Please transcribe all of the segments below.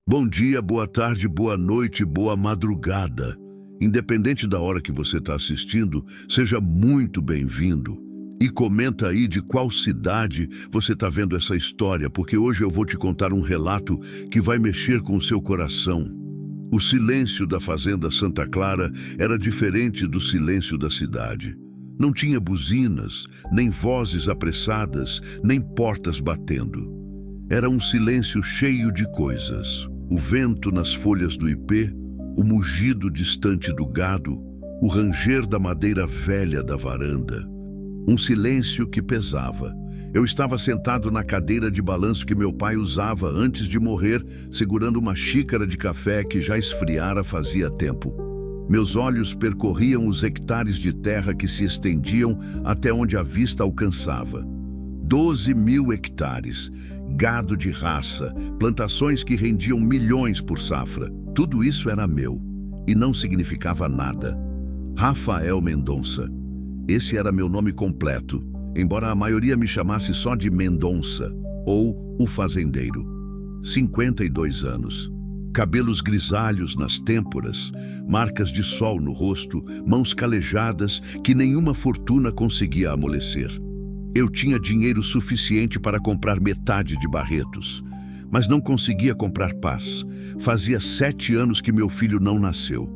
Bom dia, boa tarde, boa noite, boa madrugada. Independente da hora que você está assistindo, seja muito bem-vindo. E comenta aí de qual cidade você está vendo essa história, porque hoje eu vou te contar um relato que vai mexer com o seu coração. O silêncio da fazenda Santa Clara era diferente do silêncio da cidade. Não tinha buzinas, nem vozes apressadas, nem portas batendo. Era um silêncio cheio de coisas. O vento nas folhas do ipê, o mugido distante do gado, o ranger da madeira velha da varanda. Um silêncio que pesava. Eu estava sentado na cadeira de balanço que meu pai usava antes de morrer, segurando uma xícara de café que já esfriara fazia tempo. Meus olhos percorriam os hectares de terra que se estendiam até onde a vista alcançava. 12.000 hectares, gado de raça, plantações que rendiam milhões por safra. Tudo isso era meu e não significava nada. Rafael Mendonça. Esse era meu nome completo, embora a maioria me chamasse só de Mendonça, ou o fazendeiro. 52 anos. Cabelos grisalhos nas têmporas, marcas de sol no rosto, mãos calejadas que nenhuma fortuna conseguia amolecer. Eu tinha dinheiro suficiente para comprar metade de Barretos, mas não conseguia comprar paz. Fazia 7 anos que meu filho não nasceu.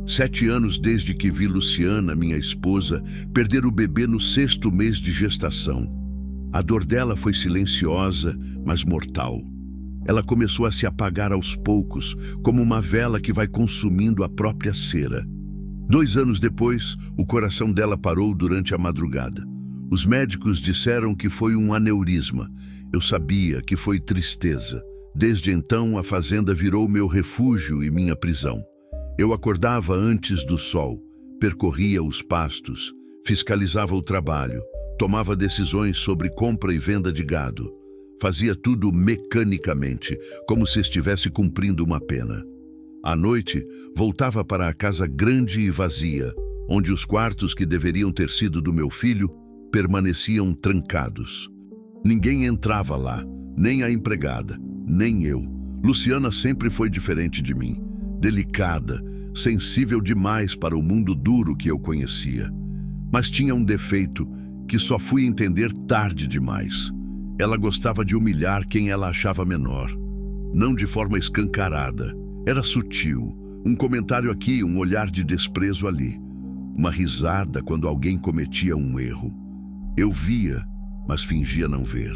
7 anos desde que vi Luciana, minha esposa, perder o bebê no 6º mês de gestação. A dor dela foi silenciosa, mas mortal. Ela começou a se apagar aos poucos, como uma vela que vai consumindo a própria cera. 2 anos depois, o coração dela parou durante a madrugada. Os médicos disseram que foi um aneurisma. Eu sabia que foi tristeza. Desde então, a fazenda virou meu refúgio e minha prisão. Eu acordava antes do sol, percorria os pastos, fiscalizava o trabalho, tomava decisões sobre compra e venda de gado. Fazia tudo mecanicamente, como se estivesse cumprindo uma pena. À noite, voltava para a casa grande e vazia, onde os quartos que deveriam ter sido do meu filho permaneciam trancados. Ninguém entrava lá, nem a empregada, nem eu. Luciana sempre foi diferente de mim, delicada, sensível demais para o mundo duro que eu conhecia. Mas tinha um defeito que só fui entender tarde demais. Ela gostava de humilhar quem ela achava menor. Não de forma escancarada. Era sutil. Um comentário aqui, um olhar de desprezo ali. Uma risada quando alguém cometia um erro. Eu via, mas fingia não ver.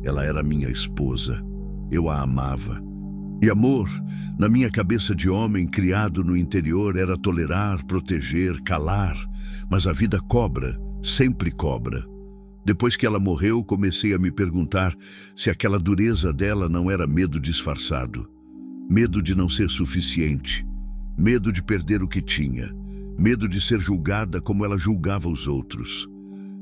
Ela era minha esposa. Eu a amava. E amor, na minha cabeça de homem criado no interior, era tolerar, proteger, calar. Mas a vida cobra, sempre cobra. Depois que ela morreu, comecei a me perguntar se aquela dureza dela não era medo disfarçado. Medo de não ser suficiente. Medo de perder o que tinha. Medo de ser julgada como ela julgava os outros.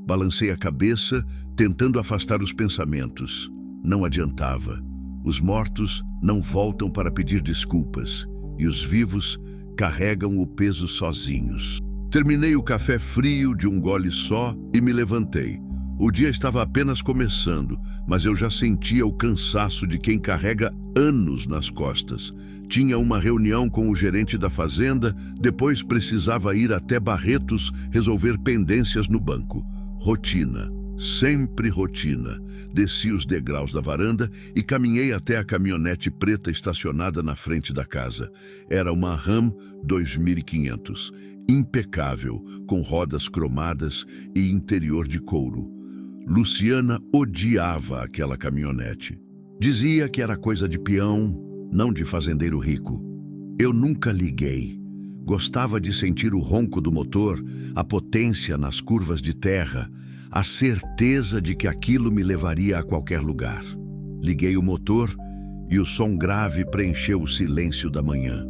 Balancei a cabeça, tentando afastar os pensamentos. Não adiantava. Os mortos não voltam para pedir desculpas, e os vivos carregam o peso sozinhos. Terminei o café frio de um gole só e me levantei. O dia estava apenas começando, mas eu já sentia o cansaço de quem carrega anos nas costas. Tinha uma reunião com o gerente da fazenda, depois precisava ir até Barretos resolver pendências no banco. Rotina, sempre rotina. Desci os degraus da varanda e caminhei até a caminhonete preta estacionada na frente da casa. Era uma Ram 2500, impecável, com rodas cromadas e interior de couro. Luciana odiava aquela caminhonete. Dizia que era coisa de peão, não de fazendeiro rico. Eu nunca liguei. Gostava de sentir o ronco do motor, a potência nas curvas de terra, a certeza de que aquilo me levaria a qualquer lugar. Liguei o motor e o som grave preencheu o silêncio da manhã.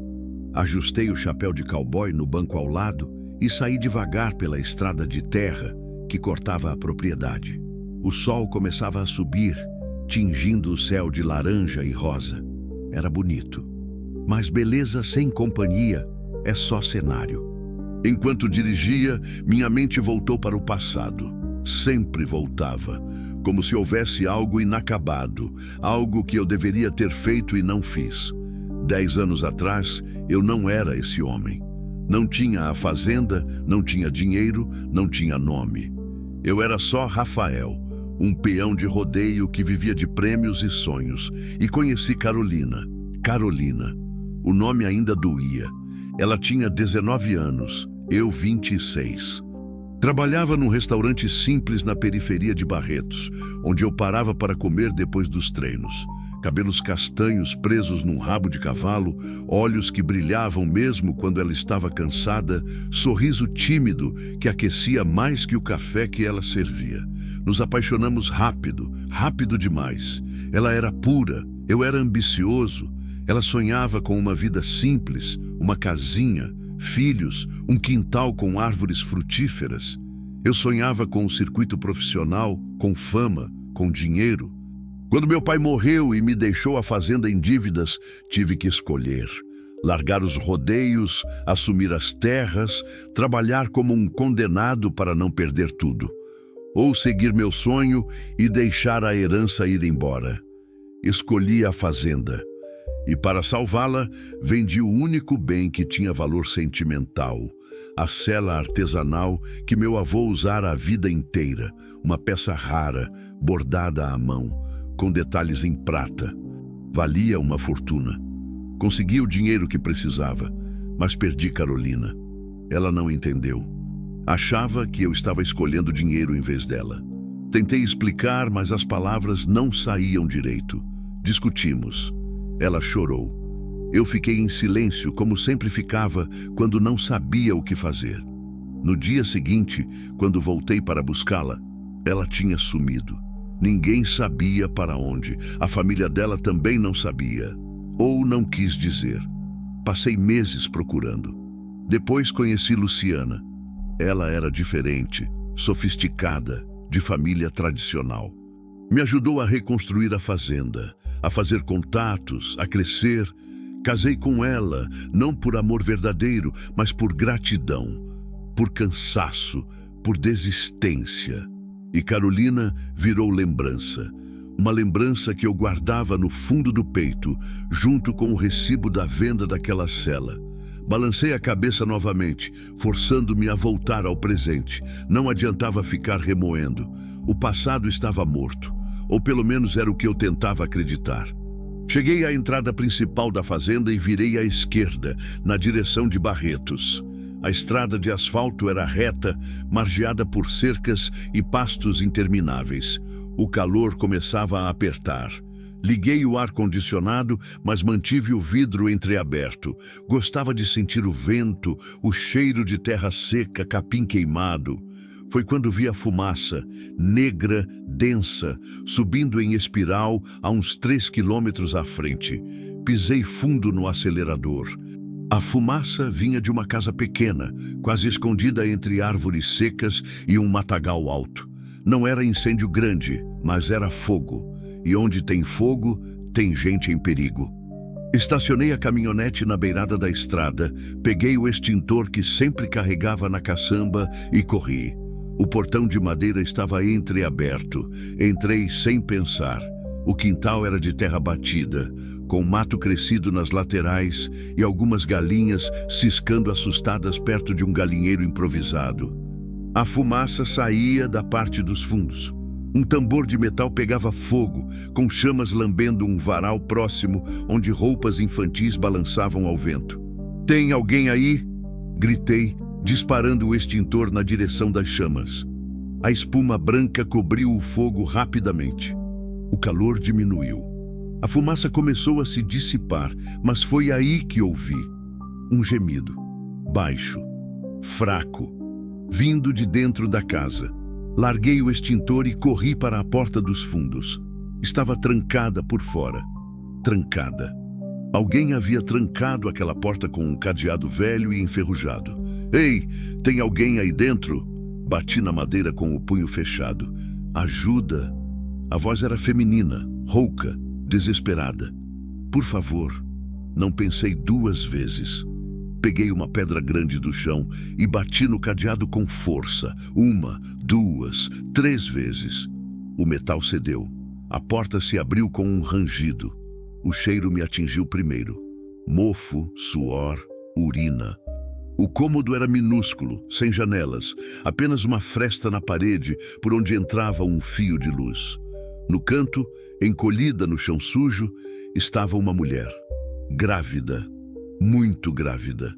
Ajustei o chapéu de cowboy no banco ao lado e saí devagar pela estrada de terra que cortava a propriedade. O sol começava a subir, tingindo o céu de laranja e rosa. Era bonito. Mas beleza sem companhia é só cenário. Enquanto dirigia, minha mente voltou para o passado. Sempre voltava, como se houvesse algo inacabado, algo que eu deveria ter feito e não fiz. 10 anos atrás, eu não era esse homem. Não tinha a fazenda, não tinha dinheiro, não tinha nome. Eu era só Rafael, um peão de rodeio que vivia de prêmios e sonhos. E conheci Carolina. Carolina. O nome ainda doía. Ela tinha 19 anos, eu 26. Trabalhava num restaurante simples na periferia de Barretos, onde eu parava para comer depois dos treinos. Cabelos castanhos presos num rabo de cavalo, olhos que brilhavam mesmo quando ela estava cansada, sorriso tímido que aquecia mais que o café que ela servia. Nos apaixonamos rápido, rápido demais. Ela era pura, eu era ambicioso. Ela sonhava com uma vida simples, uma casinha, filhos, um quintal com árvores frutíferas. Eu sonhava com um circuito profissional, com fama, com dinheiro. Quando meu pai morreu e me deixou a fazenda em dívidas, tive que escolher. Largar os rodeios, assumir as terras, trabalhar como um condenado para não perder tudo. Ou seguir meu sonho e deixar a herança ir embora. Escolhi a fazenda. E para salvá-la, vendi o único bem que tinha valor sentimental. A sela artesanal que meu avô usara a vida inteira. Uma peça rara, bordada à mão, com detalhes em prata. Valia uma fortuna. Consegui o dinheiro que precisava, mas perdi Carolina. Ela não entendeu. Achava que eu estava escolhendo dinheiro em vez dela. Tentei explicar, mas as palavras não saíam direito. Discutimos. Ela chorou. Eu fiquei em silêncio, como sempre ficava quando não sabia o que fazer. No dia seguinte, quando voltei para buscá-la, ela tinha sumido. Ninguém sabia para onde. A família dela também não sabia. Ou não quis dizer. Passei meses procurando. Depois conheci Luciana. Ela era diferente, sofisticada, de família tradicional. Me ajudou a reconstruir a fazenda, a fazer contatos, a crescer. Casei com ela, não por amor verdadeiro, mas por gratidão, por cansaço, por desistência. E Carolina virou lembrança. Uma lembrança que eu guardava no fundo do peito, junto com o recibo da venda daquela cela. Balancei a cabeça novamente, forçando-me a voltar ao presente. Não adiantava ficar remoendo. O passado estava morto, ou pelo menos era o que eu tentava acreditar. Cheguei à entrada principal da fazenda e virei à esquerda, na direção de Barretos. A estrada de asfalto era reta, margeada por cercas e pastos intermináveis. O calor começava a apertar. Liguei o ar-condicionado, mas mantive o vidro entreaberto. Gostava de sentir o vento, o cheiro de terra seca, capim queimado. Foi quando vi a fumaça, negra, densa, subindo em espiral a uns 3 quilômetros à frente. Pisei fundo no acelerador. A fumaça vinha de uma casa pequena, quase escondida entre árvores secas e um matagal alto. Não era incêndio grande, mas era fogo. E onde tem fogo, tem gente em perigo. Estacionei a caminhonete na beirada da estrada, peguei o extintor que sempre carregava na caçamba e corri. O portão de madeira estava entreaberto. Entrei sem pensar. O quintal era de terra batida, com mato crescido nas laterais e algumas galinhas ciscando assustadas perto de um galinheiro improvisado. A fumaça saía da parte dos fundos. Um tambor de metal pegava fogo, com chamas lambendo um varal próximo, onde roupas infantis balançavam ao vento. "Tem alguém aí?" gritei, disparando o extintor na direção das chamas. A espuma branca cobriu o fogo rapidamente. O calor diminuiu. A fumaça começou a se dissipar, mas foi aí que ouvi um gemido, baixo, fraco, vindo de dentro da casa. Larguei o extintor e corri para a porta dos fundos. Estava trancada por fora. Trancada. Alguém havia trancado aquela porta com um cadeado velho e enferrujado. "Ei, tem alguém aí dentro?" Bati na madeira com o punho fechado. "Ajuda!" A voz era feminina, rouca, desesperada. "Por favor." Não pensei 2 vezes. Peguei uma pedra grande do chão e bati no cadeado com força. 1, 2, 3 vezes. O metal cedeu. A porta se abriu com um rangido. O cheiro me atingiu primeiro. Mofo, suor, urina. O cômodo era minúsculo, sem janelas, apenas uma fresta na parede por onde entrava um fio de luz. No canto, encolhida no chão sujo, estava uma mulher. Grávida, muito grávida.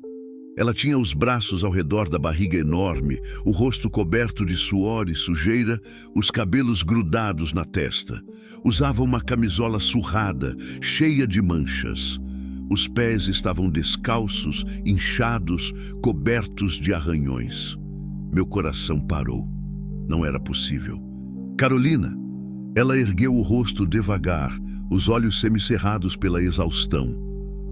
Ela tinha os braços ao redor da barriga enorme, o rosto coberto de suor e sujeira, os cabelos grudados na testa. Usava uma camisola surrada, cheia de manchas. Os pés estavam descalços, inchados, cobertos de arranhões. Meu coração parou. Não era possível. Carolina! Ela ergueu o rosto devagar, os olhos semicerrados pela exaustão.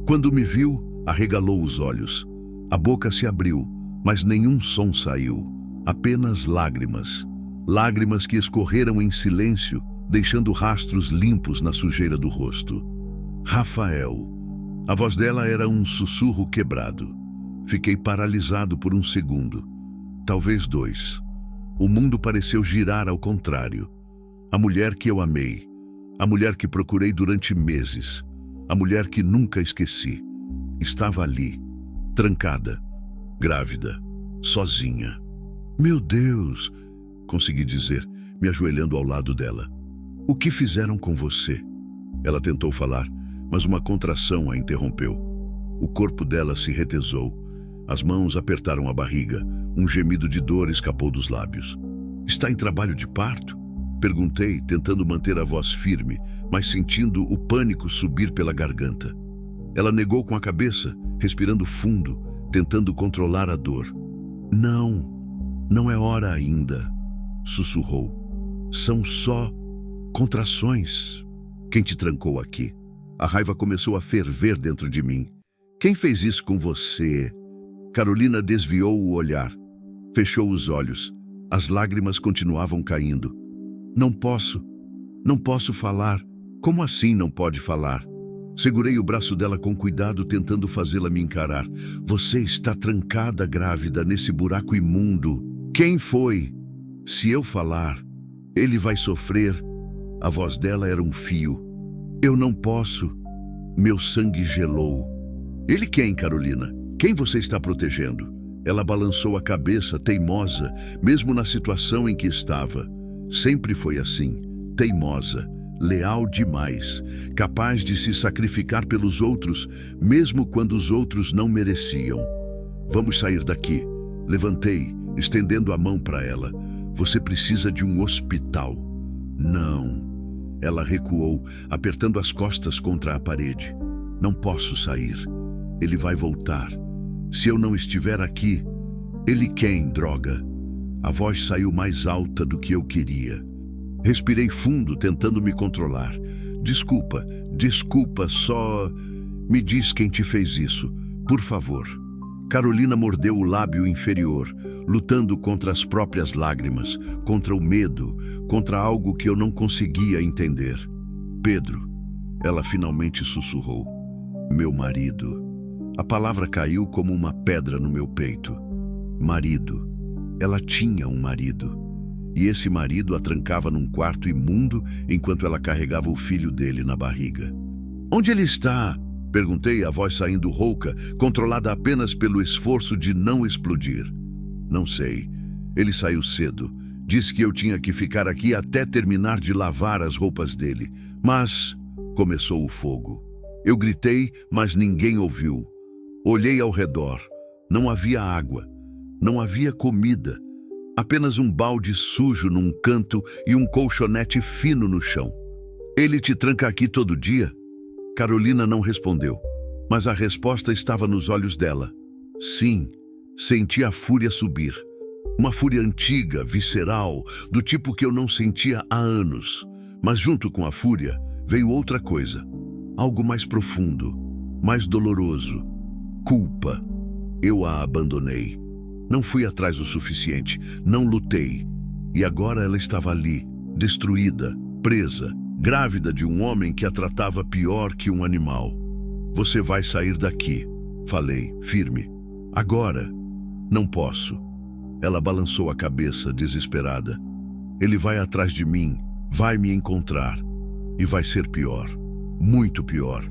Quando me viu, arregalou os olhos. A boca se abriu, mas nenhum som saiu. Apenas lágrimas. Lágrimas que escorreram em silêncio, deixando rastros limpos na sujeira do rosto. Rafael. A voz dela era um sussurro quebrado. Fiquei paralisado por um segundo. Talvez 2. O mundo pareceu girar ao contrário. A mulher que eu amei. A mulher que procurei durante meses. A mulher que nunca esqueci. Estava ali, trancada, grávida, sozinha. Meu Deus, consegui dizer, me ajoelhando ao lado dela. O que fizeram com você? Ela tentou falar, mas uma contração a interrompeu. O corpo dela se retesou. As mãos apertaram a barriga. Um gemido de dor escapou dos lábios. Está em trabalho de parto? Perguntei, tentando manter a voz firme, mas sentindo o pânico subir pela garganta. Ela negou com a cabeça, respirando fundo, tentando controlar a dor. Não é hora ainda, sussurrou. São só contrações. Quem te trancou aqui? A raiva começou a ferver dentro de mim. Quem fez isso com você? Carolina desviou o olhar. Fechou os olhos. As lágrimas continuavam caindo. Não posso falar. Como assim não pode falar? Segurei o braço dela com cuidado, tentando fazê-la me encarar. Você está trancada, grávida, nesse buraco imundo. Quem foi? Se eu falar, ele vai sofrer. A voz dela era um fio. Eu não posso. Meu sangue gelou. Ele quem, Carolina? Quem você está protegendo? Ela balançou a cabeça, teimosa, mesmo na situação em que estava. Sempre foi assim, teimosa, leal demais, capaz de se sacrificar pelos outros, mesmo quando os outros não mereciam. Vamos sair daqui. Levantei, estendendo a mão para ela. Você precisa de um hospital. Não. Ela recuou, apertando as costas contra a parede. Não posso sair. Ele vai voltar. Se eu não estiver aqui, ele quem, droga? A voz saiu mais alta do que eu queria. Respirei fundo, tentando me controlar. Desculpa, só me diz quem te fez isso, por favor. Carolina mordeu o lábio inferior, lutando contra as próprias lágrimas, contra o medo, contra algo que eu não conseguia entender. Pedro, ela finalmente sussurrou. Meu marido. A palavra caiu como uma pedra no meu peito. Marido. Ela tinha um marido. E esse marido a trancava num quarto imundo enquanto ela carregava o filho dele na barriga. Onde ele está? Perguntei, a voz saindo rouca, controlada apenas pelo esforço de não explodir. Não sei. Ele saiu cedo. Disse que eu tinha que ficar aqui até terminar de lavar as roupas dele. Mas começou o fogo. Eu gritei, mas ninguém ouviu. Olhei ao redor. Não havia água. Não havia comida. Apenas um balde sujo num canto e um colchonete fino no chão. Ele te tranca aqui todo dia? Carolina não respondeu, mas a resposta estava nos olhos dela. Sim, senti a fúria subir. Uma fúria antiga, visceral, do tipo que eu não sentia há anos. Mas junto com a fúria veio outra coisa. Algo mais profundo, mais doloroso. Culpa. Eu a abandonei. Não fui atrás o suficiente, não lutei. E agora ela estava ali, destruída, presa, grávida de um homem que a tratava pior que um animal. Você vai sair daqui, falei, firme. Agora, não posso. Ela balançou a cabeça, desesperada. Ele vai atrás de mim, vai me encontrar. E vai ser pior, muito pior.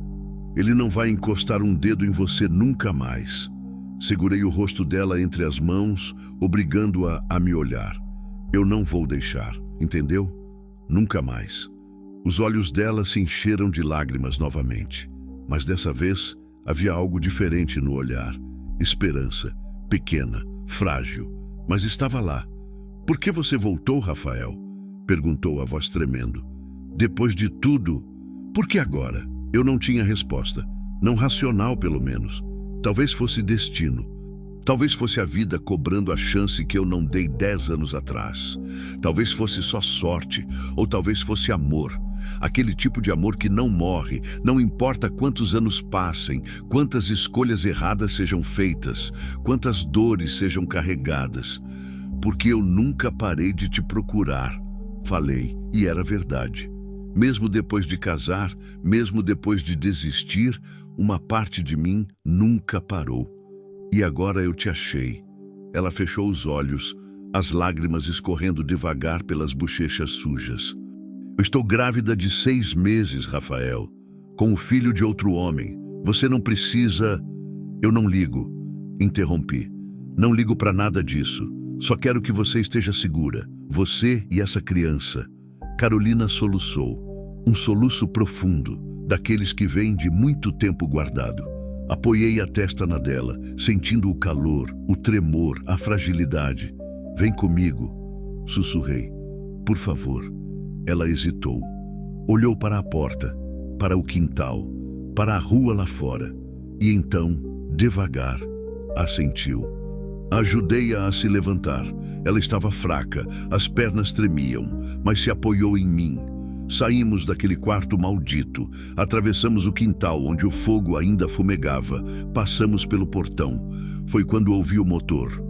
Ele não vai encostar um dedo em você nunca mais. Segurei o rosto dela entre as mãos, obrigando-a a me olhar. Eu não vou deixar, entendeu? Nunca mais. Os olhos dela se encheram de lágrimas novamente. Mas dessa vez havia algo diferente no olhar. Esperança, pequena, frágil, mas estava lá. Por que você voltou, Rafael? Perguntou a voz tremendo. Depois de tudo, por que agora? Eu não tinha resposta. Não racional, pelo menos. Talvez fosse destino. Talvez fosse a vida cobrando a chance que eu não dei 10 anos atrás. Talvez fosse só sorte, ou talvez fosse amor. Aquele tipo de amor que não morre, não importa quantos anos passem, quantas escolhas erradas sejam feitas, quantas dores sejam carregadas. Porque eu nunca parei de te procurar. Falei, e era verdade. Mesmo depois de casar, mesmo depois de desistir, uma parte de mim nunca parou. E agora eu te achei. Ela fechou os olhos, as lágrimas escorrendo devagar pelas bochechas sujas. Eu estou grávida de 6 meses, Rafael, com o filho de outro homem. Você não precisa... Eu não ligo. Interrompi. Não ligo para nada disso. Só quero que você esteja segura. Você e essa criança. Carolina soluçou. Um soluço profundo, daqueles que vêm de muito tempo guardado. Apoiei a testa na dela, sentindo o calor, o tremor, a fragilidade. Vem comigo, sussurrei. Por favor. Ela hesitou. Olhou para a porta, para o quintal, para a rua lá fora. E então, devagar, assentiu. Ajudei-a a se levantar. Ela estava fraca, as pernas tremiam, mas se apoiou em mim. Saímos daquele quarto maldito, atravessamos o quintal onde o fogo ainda fumegava, passamos pelo portão. Foi quando ouvi o motor.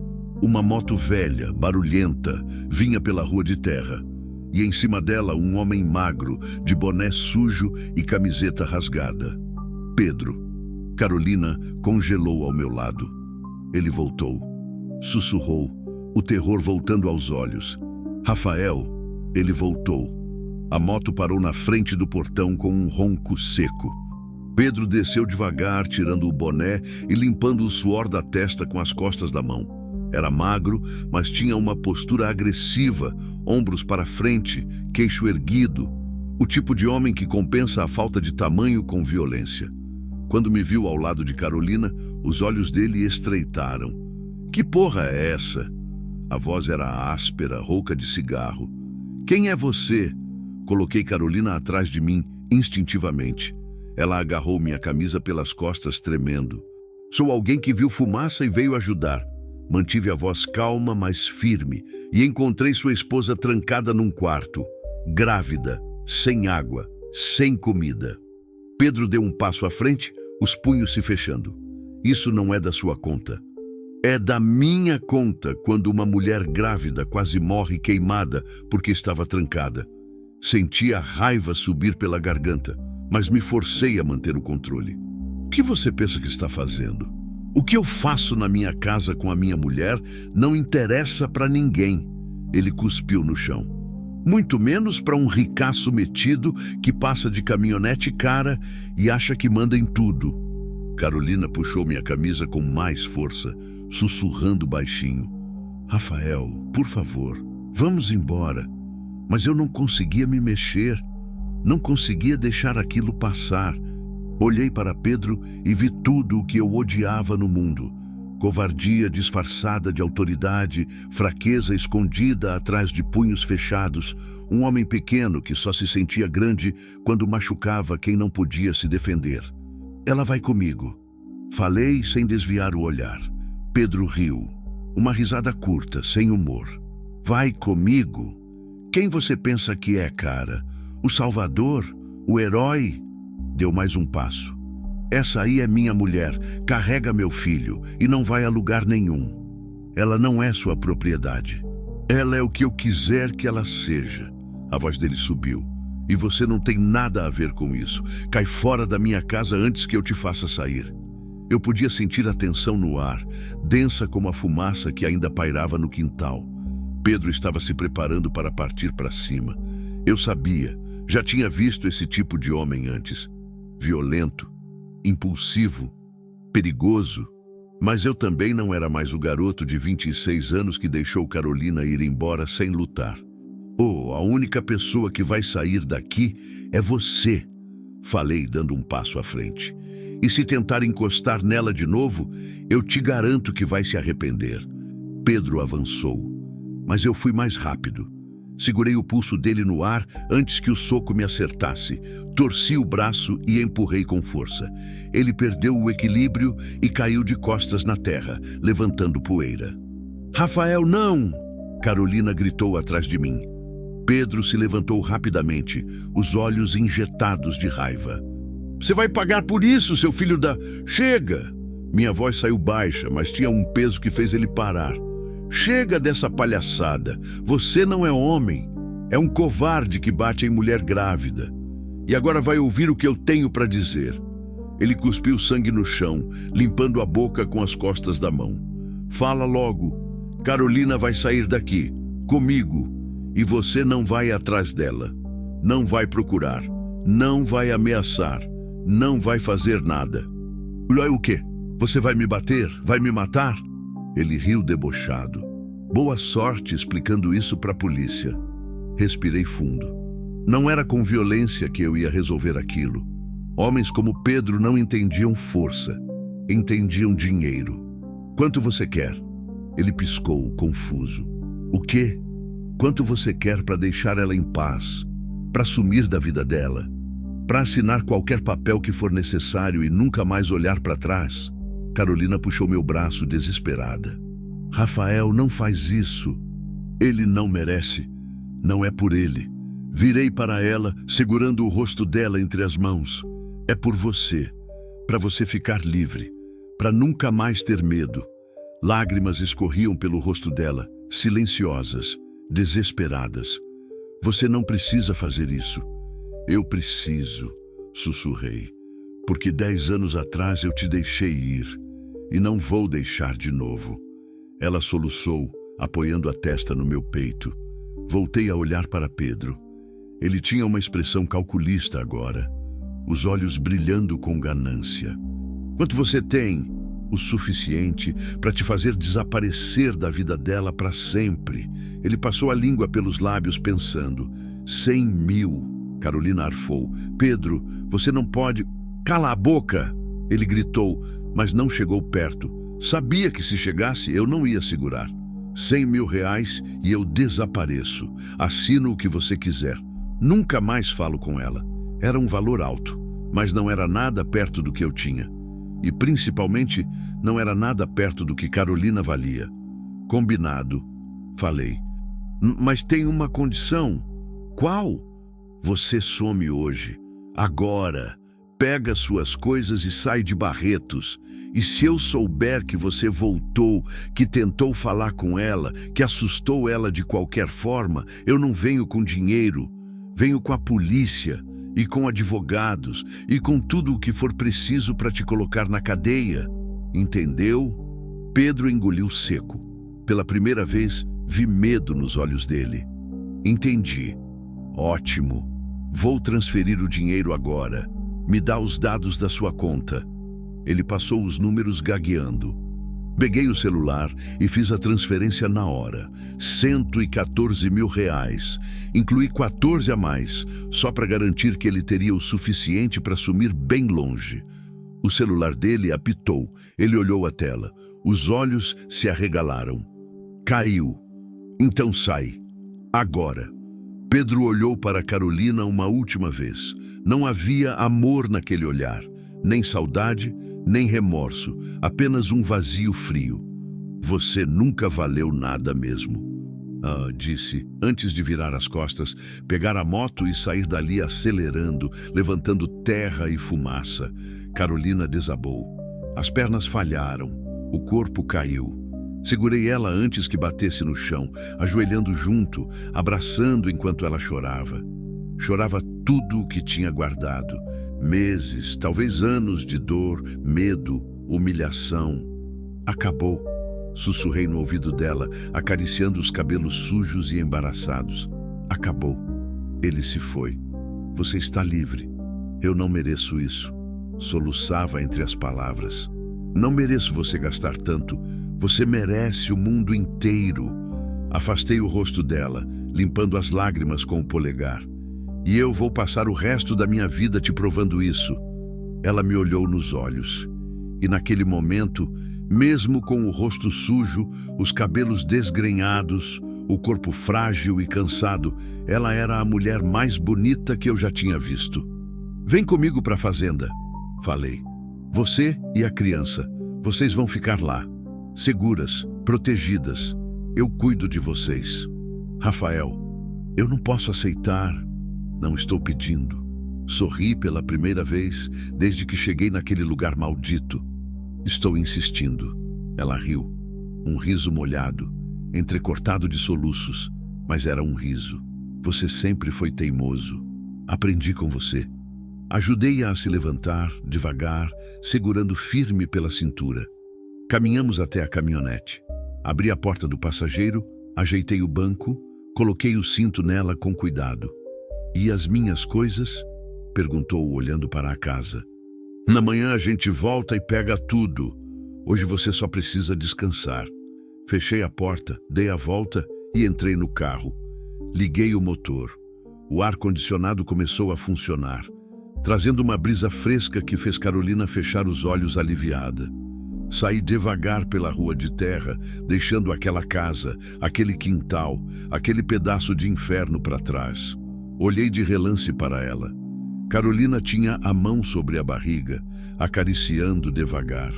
Uma moto velha, barulhenta, vinha pela rua de terra. E em cima dela um homem magro, de boné sujo e camiseta rasgada. Pedro. Carolina congelou ao meu lado. Ele voltou. Sussurrou, o terror voltando aos olhos. Rafael. Ele voltou. A moto parou na frente do portão com um ronco seco. Pedro desceu devagar, tirando o boné e limpando o suor da testa com as costas da mão. Era magro, mas tinha uma postura agressiva, ombros para frente, queixo erguido. O tipo de homem que compensa a falta de tamanho com violência. Quando me viu ao lado de Carolina, os olhos dele estreitaram. Que porra é essa? A voz era áspera, rouca de cigarro. Quem é você? Coloquei Carolina atrás de mim, instintivamente. Ela agarrou minha camisa pelas costas, tremendo. Sou alguém que viu fumaça e veio ajudar. Mantive a voz calma, mas firme, e encontrei sua esposa trancada num quarto, grávida, sem água, sem comida. Pedro deu um passo à frente, os punhos se fechando. Isso não é da sua conta. É da minha conta quando uma mulher grávida quase morre queimada porque estava trancada. Senti a raiva subir pela garganta, mas me forcei a manter o controle. O que você pensa que está fazendo? O que eu faço na minha casa com a minha mulher não interessa para ninguém. Ele cuspiu no chão. Muito menos para um ricaço metido que passa de caminhonete cara e acha que manda em tudo. Carolina puxou minha camisa com mais força, sussurrando baixinho. Rafael, por favor, vamos embora. Mas eu não conseguia me mexer. Não conseguia deixar aquilo passar. Olhei para Pedro e vi tudo o que eu odiava no mundo. Covardia disfarçada de autoridade, fraqueza escondida atrás de punhos fechados, um homem pequeno que só se sentia grande quando machucava quem não podia se defender. Ela vai comigo. Falei sem desviar o olhar. Pedro riu. Uma risada curta, sem humor. Vai comigo? Quem você pensa que é, cara? O Salvador? O herói? Deu mais um passo. Essa aí é minha mulher, carrega meu filho e não vai a lugar nenhum. Ela não é sua propriedade. Ela é o que eu quiser que ela seja. A voz dele subiu. E você não tem nada a ver com isso. Cai fora da minha casa antes que eu te faça sair. Eu podia sentir a tensão no ar, densa como a fumaça que ainda pairava no quintal. Pedro estava se preparando para partir para cima. Eu sabia, já tinha visto esse tipo de homem antes. Violento, impulsivo, perigoso, mas eu também não era mais o garoto de 26 anos que deixou Carolina ir embora sem lutar. Oh, a única pessoa que vai sair daqui é você, falei dando um passo à frente. E se tentar encostar nela de novo, eu te garanto que vai se arrepender. Pedro avançou, mas eu fui mais rápido. Segurei o pulso dele no ar antes que o soco me acertasse. Torci o braço e empurrei com força. Ele perdeu o equilíbrio e caiu de costas na terra, levantando poeira. Rafael, não! Carolina gritou atrás de mim. Pedro se levantou rapidamente, os olhos injetados de raiva. Você vai pagar por isso, seu filho da... Chega! Minha voz saiu baixa, mas tinha um peso que fez ele parar. Chega dessa palhaçada. Você não é homem. É um covarde que bate em mulher grávida. E agora vai ouvir o que eu tenho para dizer. Ele cuspiu sangue no chão, limpando a boca com as costas da mão. Fala logo. Carolina vai sair daqui, comigo. E você não vai atrás dela. Não vai procurar. Não vai ameaçar. Não vai fazer nada. O quê? Você vai me bater? Vai me matar? Ele riu debochado. Boa sorte explicando isso para a polícia. Respirei fundo. Não era com violência que eu ia resolver aquilo. Homens como Pedro não entendiam força. Entendiam dinheiro. Quanto você quer? Ele piscou, confuso. O quê? Quanto você quer para deixar ela em paz? Para sumir da vida dela? Para assinar qualquer papel que for necessário e nunca mais olhar para trás? Carolina puxou meu braço desesperada. Rafael, não faz isso. Ele não merece. Não é por ele. Virei para ela, segurando o rosto dela entre as mãos. É por você. Para você ficar livre. Para nunca mais ter medo. Lágrimas escorriam pelo rosto dela, silenciosas, desesperadas. Você não precisa fazer isso. Eu preciso, sussurrei. Porque 10 anos atrás eu te deixei ir. E não vou deixar de novo. Ela soluçou, apoiando a testa no meu peito. Voltei a olhar para Pedro. Ele tinha uma expressão calculista agora, os olhos brilhando com ganância. Quanto você tem? O suficiente para te fazer desaparecer da vida dela para sempre. Ele passou a língua pelos lábios pensando. 100 mil. Carolina arfou. Pedro, você não pode... Cala a boca! Ele gritou, mas não chegou perto. Sabia que se chegasse eu não ia segurar. 100 mil reais e eu desapareço. Assino o que você quiser. Nunca mais falo com ela. Era um valor alto, mas não era nada perto do que eu tinha. E principalmente não era nada perto do que Carolina valia. Combinado, falei. Mas tem uma condição. Qual? Você some hoje. Agora. Pega suas coisas e sai de Barretos. E se eu souber que você voltou, que tentou falar com ela, que assustou ela de qualquer forma, eu não venho com dinheiro. Venho com a polícia e com advogados e com tudo o que for preciso para te colocar na cadeia. Entendeu? Pedro engoliu seco. Pela primeira vez, vi medo nos olhos dele. Entendi. Ótimo. Vou transferir o dinheiro agora. Me dá os dados da sua conta. Ele passou os números gagueando. Peguei o celular e fiz a transferência na hora. 114 mil reais. Incluí 14 a mais, só para garantir que ele teria o suficiente para sumir bem longe. O celular dele apitou. Ele olhou a tela. Os olhos se arregalaram. Caiu. Então sai. Agora. Pedro olhou para Carolina uma última vez. Não havia amor naquele olhar, nem saudade, nem remorso, apenas um vazio frio. Você nunca valeu nada mesmo. Disse, antes de virar as costas, pegar a moto e sair dali acelerando, levantando terra e fumaça. Carolina desabou. As pernas falharam, o corpo caiu. Segurei ela antes que batesse no chão, ajoelhando junto, abraçando enquanto ela chorava. Chorava tudo o que tinha guardado. Meses, talvez anos de dor, medo, humilhação. Acabou. Sussurrei no ouvido dela, acariciando os cabelos sujos e embaraçados. Acabou. Ele se foi. Você está livre. Eu não mereço isso. Soluçava entre as palavras. Não mereço você gastar tanto. Você merece o mundo inteiro. Afastei o rosto dela, limpando as lágrimas com o polegar. E eu vou passar o resto da minha vida te provando isso. Ela me olhou nos olhos. E naquele momento, mesmo com o rosto sujo, os cabelos desgrenhados, o corpo frágil e cansado, ela era a mulher mais bonita que eu já tinha visto. Vem comigo para a fazenda, falei. Você e a criança, vocês vão ficar lá, seguras, protegidas. Eu cuido de vocês. Rafael, eu não posso aceitar. Não estou pedindo. Sorri pela primeira vez desde que cheguei naquele lugar maldito. Estou insistindo. Ela riu. Um riso molhado, entrecortado de soluços, mas era um riso. Você sempre foi teimoso. Aprendi com você. Ajudei-a a se levantar, devagar, segurando firme pela cintura. Caminhamos até a caminhonete. Abri a porta do passageiro, ajeitei o banco, coloquei o cinto nela com cuidado. E as minhas coisas? Perguntou, olhando para a casa. Na manhã a gente volta e pega tudo. Hoje você só precisa descansar. Fechei a porta, dei a volta e entrei no carro. Liguei o motor. O ar-condicionado começou a funcionar, trazendo uma brisa fresca que fez Carolina fechar os olhos aliviada. Saí devagar pela rua de terra, deixando aquela casa, aquele quintal, aquele pedaço de inferno para trás. Olhei de relance para ela. Carolina tinha a mão sobre a barriga, acariciando devagar.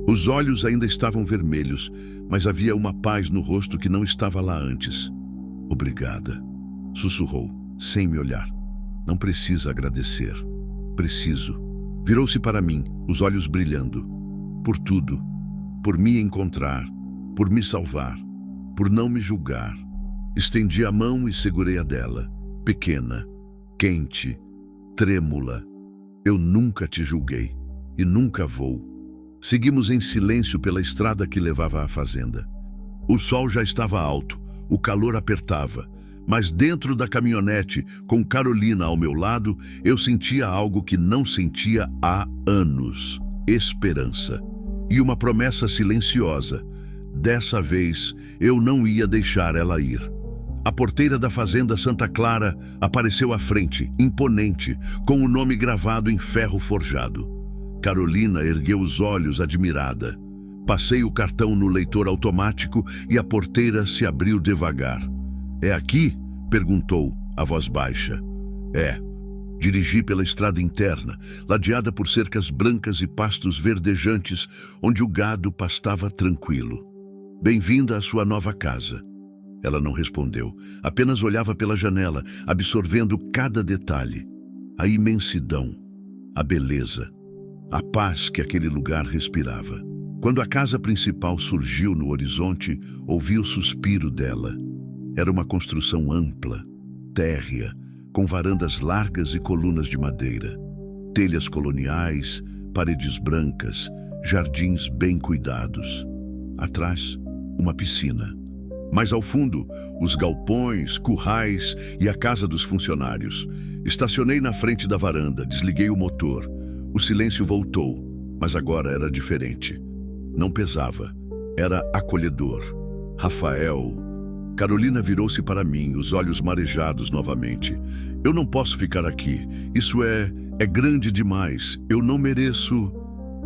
Os olhos ainda estavam vermelhos, mas havia uma paz no rosto que não estava lá antes. Obrigada, sussurrou, sem me olhar. Não precisa agradecer. Preciso. Virou-se para mim, os olhos brilhando. Por tudo. Por me encontrar. Por me salvar. Por não me julgar. Estendi a mão e segurei a dela. Pequena, quente, trêmula. Eu nunca te julguei. E nunca vou. Seguimos em silêncio pela estrada que levava à fazenda. O sol já estava alto. O calor apertava. Mas dentro da caminhonete, com Carolina ao meu lado, eu sentia algo que não sentia há anos. Esperança. E uma promessa silenciosa. Dessa vez, eu não ia deixar ela ir. A porteira da fazenda Santa Clara apareceu à frente, imponente, com o nome gravado em ferro forjado. Carolina ergueu os olhos admirada. Passei o cartão no leitor automático e a porteira se abriu devagar. É aqui? Perguntou, a voz baixa. É. Dirigi pela estrada interna, ladeada por cercas brancas e pastos verdejantes, onde o gado pastava tranquilo. Bem-vinda à sua nova casa. Ela não respondeu, apenas olhava pela janela, absorvendo cada detalhe. A imensidão, a beleza, a paz que aquele lugar respirava. Quando a casa principal surgiu no horizonte, ouvi o suspiro dela. Era uma construção ampla, térrea, com varandas largas e colunas de madeira. Telhas coloniais, paredes brancas, jardins bem cuidados. Atrás, uma piscina. Mais ao fundo, os galpões, currais e a casa dos funcionários. Estacionei na frente da varanda, desliguei o motor. O silêncio voltou, mas agora era diferente. Não pesava, era acolhedor. Rafael... Carolina virou-se para mim, os olhos marejados novamente. Eu não posso ficar aqui. Isso é grande demais. Eu não mereço...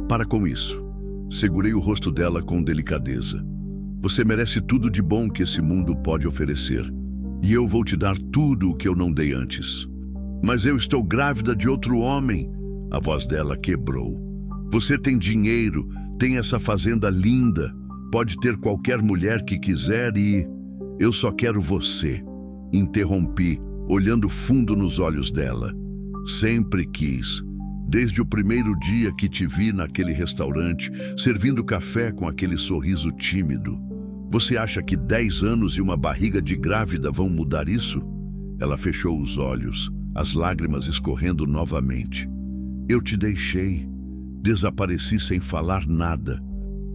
Para com isso. Segurei o rosto dela com delicadeza. Você merece tudo de bom que esse mundo pode oferecer. E eu vou te dar tudo o que eu não dei antes. Mas eu estou grávida de outro homem. A voz dela quebrou. Você tem dinheiro, tem essa fazenda linda. Pode ter qualquer mulher que quiser e... Eu só quero você. Interrompi, olhando fundo nos olhos dela. Sempre quis. Desde o primeiro dia que te vi naquele restaurante, servindo café com aquele sorriso tímido. Você acha que 10 anos e uma barriga de grávida vão mudar isso? Ela fechou os olhos, as lágrimas escorrendo novamente. Eu te deixei. Desapareci sem falar nada.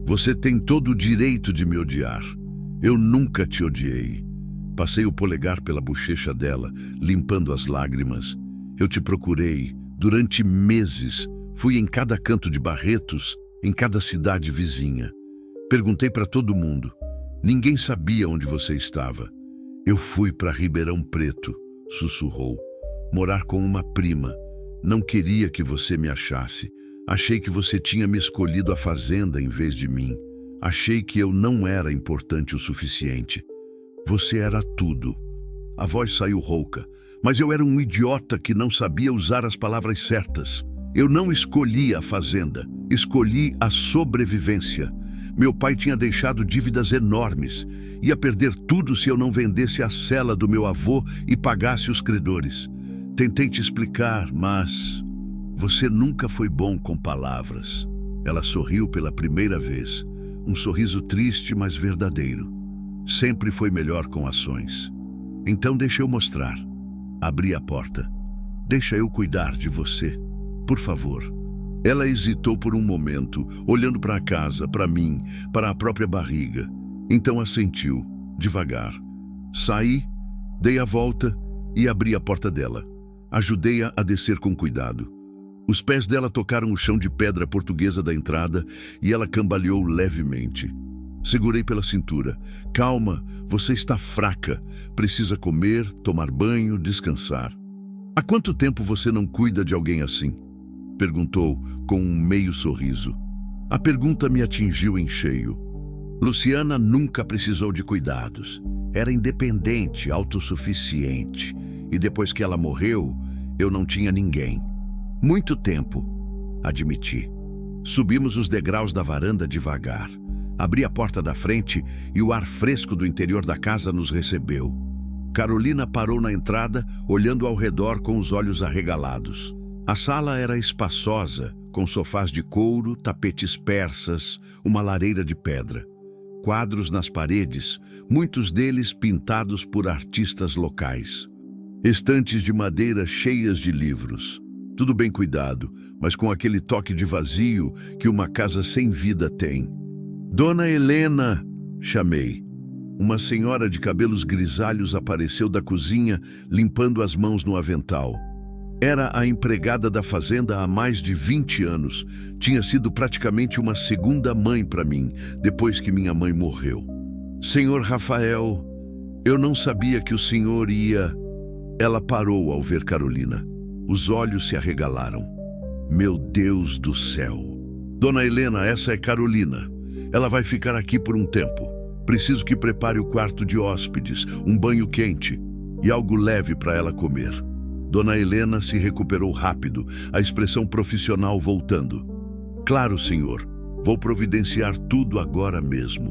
Você tem todo o direito de me odiar. Eu nunca te odiei. Passei o polegar pela bochecha dela, limpando as lágrimas. Eu te procurei durante meses. Fui em cada canto de Barretos, em cada cidade vizinha. Perguntei para todo mundo. Ninguém sabia onde você estava. Eu fui para Ribeirão Preto, sussurrou. Morar com uma prima. Não queria que você me achasse. Achei que você tinha me escolhido a fazenda em vez de mim. Achei que eu não era importante o suficiente. Você era tudo. A voz saiu rouca, mas eu era um idiota que não sabia usar as palavras certas. Eu não escolhi a fazenda, escolhi a sobrevivência. Meu pai tinha deixado dívidas enormes. Ia perder tudo se eu não vendesse a cela do meu avô e pagasse os credores. Tentei te explicar, mas você nunca foi bom com palavras. Ela sorriu pela primeira vez. Um sorriso triste, mas verdadeiro. Sempre foi melhor com ações. Então deixa eu mostrar. Abri a porta. Deixa eu cuidar de você. Por favor. Ela hesitou por um momento, olhando para a casa, para mim, para a própria barriga. Então assentiu, devagar. Saí, dei a volta e abri a porta dela. Ajudei-a a descer com cuidado. Os pés dela tocaram o chão de pedra portuguesa da entrada e ela cambaleou levemente. Segurei pela cintura. Calma, você está fraca. Precisa comer, tomar banho, descansar. Há quanto tempo você não cuida de alguém assim? Perguntou com um meio sorriso. A pergunta me atingiu em cheio. Luciana nunca precisou de cuidados. Era independente, autossuficiente. E depois que ela morreu, eu não tinha ninguém. Muito tempo, admiti. Subimos os degraus da varanda devagar. Abri a porta da frente e o ar fresco do interior da casa nos recebeu. Carolina parou na entrada, olhando ao redor com os olhos arregalados. A sala era espaçosa, com sofás de couro, tapetes persas, uma lareira de pedra. Quadros nas paredes, muitos deles pintados por artistas locais. Estantes de madeira cheias de livros. Tudo bem cuidado, mas com aquele toque de vazio que uma casa sem vida tem. Dona Helena, chamei. Uma senhora de cabelos grisalhos apareceu da cozinha, limpando as mãos no avental. Era a empregada da fazenda há mais de 20 anos. Tinha sido praticamente uma segunda mãe para mim, depois que minha mãe morreu. Senhor Rafael, eu não sabia que o senhor ia... Ela parou ao ver Carolina. Os olhos se arregalaram. Meu Deus do céu! Dona Helena, essa é Carolina. Ela vai ficar aqui por um tempo. Preciso que prepare o quarto de hóspedes, um banho quente e algo leve para ela comer. Dona Helena se recuperou rápido, a expressão profissional voltando. Claro, senhor. Vou providenciar tudo agora mesmo.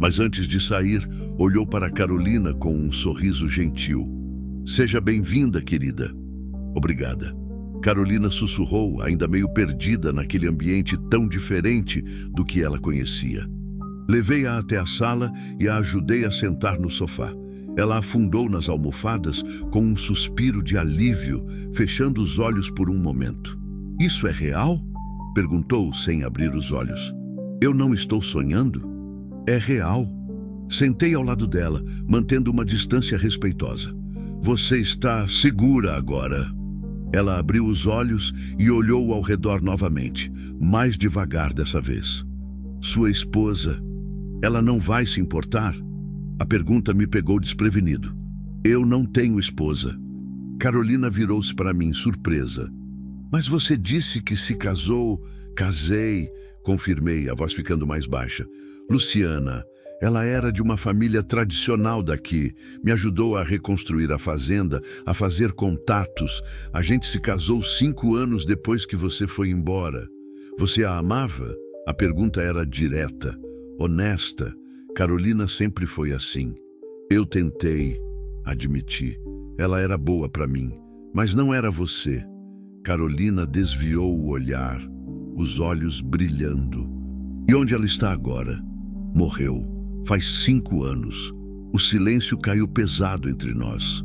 Mas antes de sair, olhou para Carolina com um sorriso gentil. Seja bem-vinda, querida. Obrigada. Carolina sussurrou, ainda meio perdida naquele ambiente tão diferente do que ela conhecia. Levei-a até a sala e a ajudei a sentar no sofá. Ela afundou nas almofadas com um suspiro de alívio, fechando os olhos por um momento. Isso é real? Perguntou sem abrir os olhos. Eu não estou sonhando? É real. Sentei ao lado dela, mantendo uma distância respeitosa. Você está segura agora. Ela abriu os olhos e olhou ao redor novamente, mais devagar dessa vez. Sua esposa, ela não vai se importar? A pergunta me pegou desprevenido. Eu não tenho esposa. Carolina virou-se para mim, surpresa. Mas você disse que se casou. Casei, confirmei, a voz ficando mais baixa. Luciana, ela era de uma família tradicional daqui. Me ajudou a reconstruir a fazenda, a fazer contatos. A gente se casou 5 anos depois que você foi embora. Você a amava? A pergunta era direta, honesta. Carolina sempre foi assim. Eu tentei, admiti. Ela era boa para mim, mas não era você. Carolina desviou o olhar, os olhos brilhando. E onde ela está agora? Morreu. Faz 5 anos. O silêncio caiu pesado entre nós.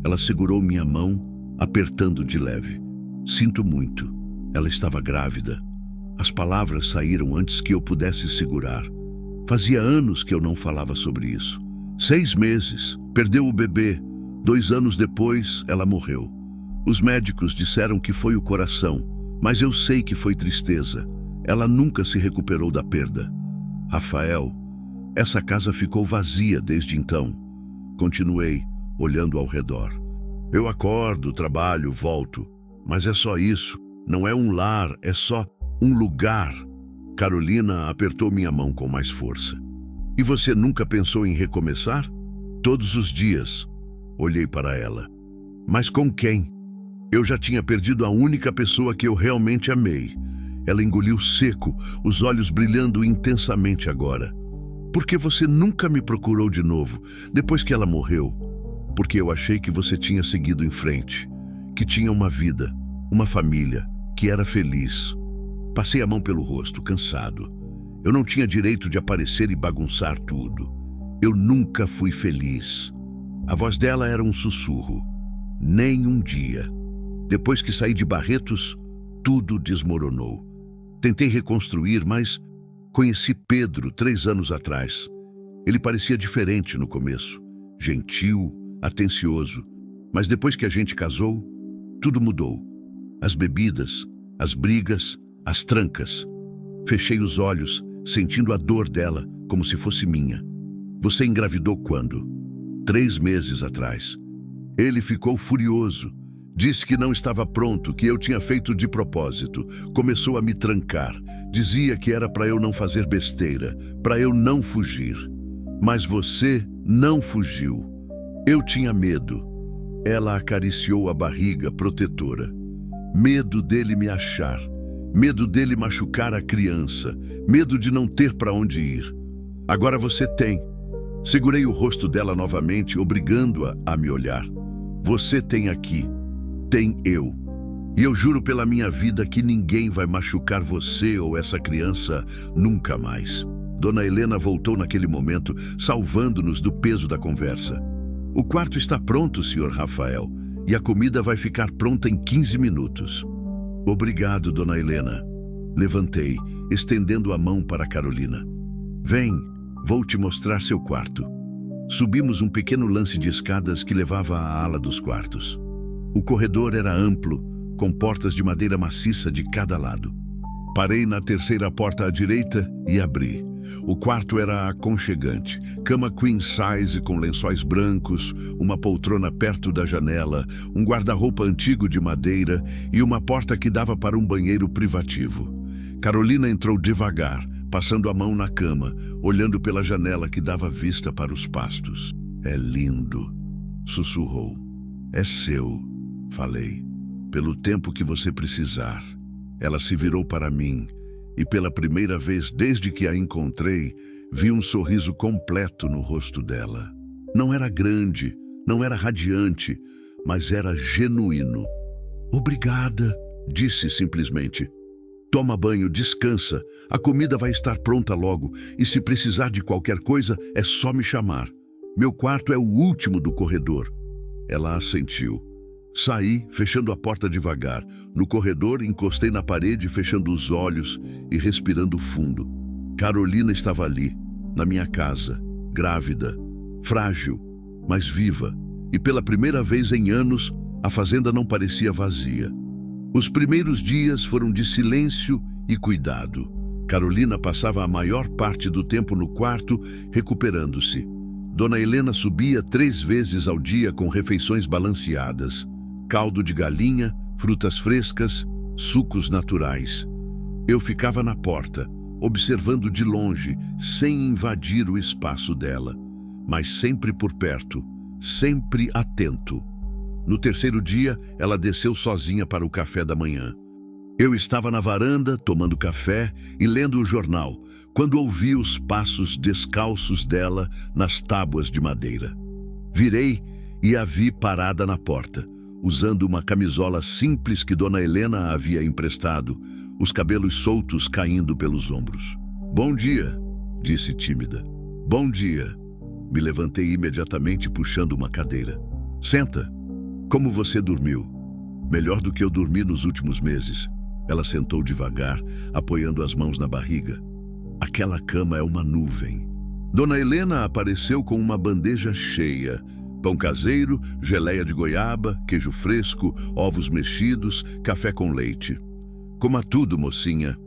Ela segurou minha mão, apertando de leve. Sinto muito. Ela estava grávida. As palavras saíram antes que eu pudesse segurar. Fazia anos que eu não falava sobre isso. 6 meses. Perdeu o bebê. 2 anos depois, ela morreu. Os médicos disseram que foi o coração, Mas eu sei que foi tristeza. Ela nunca se recuperou da perda. Rafael, essa casa ficou vazia desde então. Continuei, olhando ao redor. Eu acordo, trabalho, volto. Mas é só isso. Não é um lar, é só um lugar. Carolina apertou minha mão com mais força. E você nunca pensou em recomeçar? Todos os dias. Olhei para ela. Mas com quem? Eu já tinha perdido a única pessoa que eu realmente amei. Ela engoliu seco, os olhos brilhando intensamente agora. Por que você nunca me procurou de novo, depois que ela morreu? Porque eu achei que você tinha seguido em frente, que tinha uma vida, uma família, que era feliz. Passei a mão pelo rosto, cansado. Eu não tinha direito de aparecer e bagunçar tudo. Eu nunca fui feliz. A voz dela era um sussurro. Nem um dia. Depois que saí de Barretos, tudo desmoronou. Tentei reconstruir, mas conheci Pedro 3 anos atrás. Ele parecia diferente no começo. Gentil, atencioso. Mas depois que a gente casou, tudo mudou. As bebidas, as brigas, as trancas. Fechei os olhos, sentindo a dor dela como se fosse minha. Você engravidou quando? 3 meses atrás. Ele ficou furioso. Disse que não estava pronto, que eu tinha feito de propósito. Começou a me trancar. Dizia que era para eu não fazer besteira, para eu não fugir. Mas você não fugiu. Eu tinha medo. Ela acariciou a barriga, protetora. Medo dele me achar. Medo dele machucar a criança. Medo de não ter para onde ir. Agora você tem. Segurei o rosto dela novamente, obrigando-a a me olhar. Você tem aqui. Tem eu. E eu juro pela minha vida que ninguém vai machucar você ou essa criança nunca mais. Dona Helena voltou naquele momento, salvando-nos do peso da conversa. O quarto está pronto, Sr. Rafael, e a comida vai ficar pronta em 15 minutos. Obrigado, Dona Helena. Levantei, estendendo a mão para Carolina. Vem, vou te mostrar seu quarto. Subimos um pequeno lance de escadas que levava à ala dos quartos. O corredor era amplo, com portas de madeira maciça de cada lado. Parei na terceira porta à direita e abri. O quarto era aconchegante, cama queen size com lençóis brancos, uma poltrona perto da janela, um guarda-roupa antigo de madeira e uma porta que dava para um banheiro privativo. Carolina entrou devagar, passando a mão na cama, olhando pela janela que dava vista para os pastos. É lindo, sussurrou. É seu, falei, pelo tempo que você precisar. Ela se virou para mim e pela primeira vez desde que a encontrei, vi um sorriso completo no rosto dela. Não era grande, não era radiante, mas era genuíno. Obrigada, disse simplesmente. Toma banho, descansa, a comida vai estar pronta logo e se precisar de qualquer coisa é só me chamar. Meu quarto é o último do corredor. Ela assentiu. Saí, fechando a porta devagar. No corredor, encostei na parede, fechando os olhos e respirando fundo. Carolina estava ali, na minha casa, grávida, frágil, mas viva. E pela primeira vez em anos, a fazenda não parecia vazia. Os primeiros dias foram de silêncio e cuidado. Carolina passava a maior parte do tempo no quarto, recuperando-se. Dona Helena subia 3 vezes ao dia com refeições balanceadas. Caldo de galinha, frutas frescas, sucos naturais. Eu ficava na porta, observando de longe, sem invadir o espaço dela, mas sempre por perto, sempre atento. No terceiro dia, ela desceu sozinha para o café da manhã. Eu estava na varanda, tomando café e lendo o jornal, quando ouvi os passos descalços dela nas tábuas de madeira. Virei e a vi parada na porta, usando uma camisola simples que Dona Helena havia emprestado, os cabelos soltos caindo pelos ombros. Bom dia, disse tímida. Bom dia. Me levantei imediatamente puxando uma cadeira. Senta. Como você dormiu? Melhor do que eu dormi nos últimos meses. Ela sentou devagar, apoiando as mãos na barriga. Aquela cama é uma nuvem. Dona Helena apareceu com uma bandeja cheia. Pão caseiro, geleia de goiaba, queijo fresco, ovos mexidos, café com leite. Coma tudo, mocinha,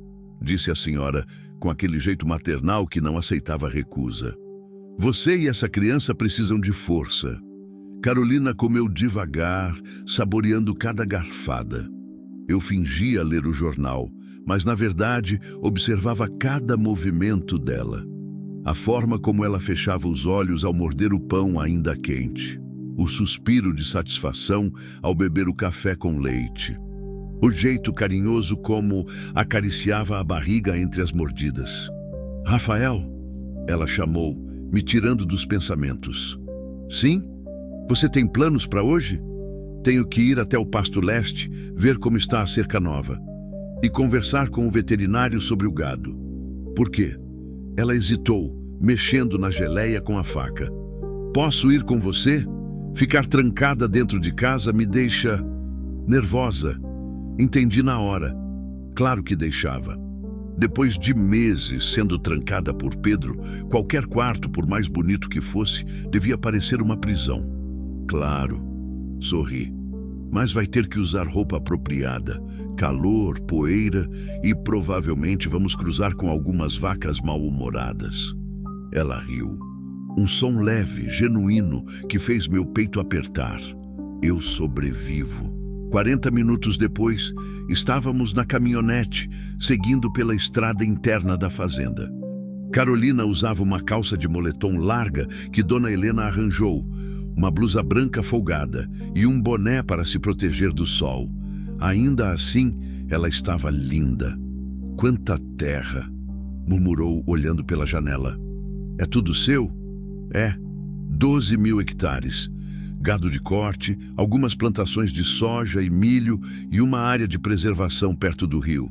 disse a senhora, com aquele jeito maternal que não aceitava recusa. Você e essa criança precisam de força. Carolina comeu devagar, saboreando cada garfada. Eu fingia ler o jornal, mas na verdade observava cada movimento dela. A forma como ela fechava os olhos ao morder o pão ainda quente. O suspiro de satisfação ao beber o café com leite. O jeito carinhoso como acariciava a barriga entre as mordidas. Rafael, ela chamou, me tirando dos pensamentos. Sim? Você tem planos para hoje? Tenho que ir até o Pasto Leste, ver como está a cerca nova. E conversar com o veterinário sobre o gado. Por quê? Ela hesitou, mexendo na geleia com a faca. Posso ir com você? Ficar trancada dentro de casa me deixa nervosa. Entendi na hora. Claro que deixava. Depois de meses sendo trancada por Pedro, qualquer quarto, por mais bonito que fosse, devia parecer uma prisão. Claro, sorri. Mas vai ter que usar roupa apropriada, calor, poeira e provavelmente vamos cruzar com algumas vacas mal-humoradas. Ela riu. Um som leve, genuíno, que fez meu peito apertar. Eu sobrevivo. 40 minutos depois, estávamos na caminhonete, seguindo pela estrada interna da fazenda. Carolina usava uma calça de moletom larga que Dona Helena arranjou, uma blusa branca folgada e um boné para se proteger do sol. Ainda assim, ela estava linda. Quanta terra! Murmurou olhando pela janela. É tudo seu? É. 12.000 hectares. Gado de corte, algumas plantações de soja e milho e uma área de preservação perto do rio.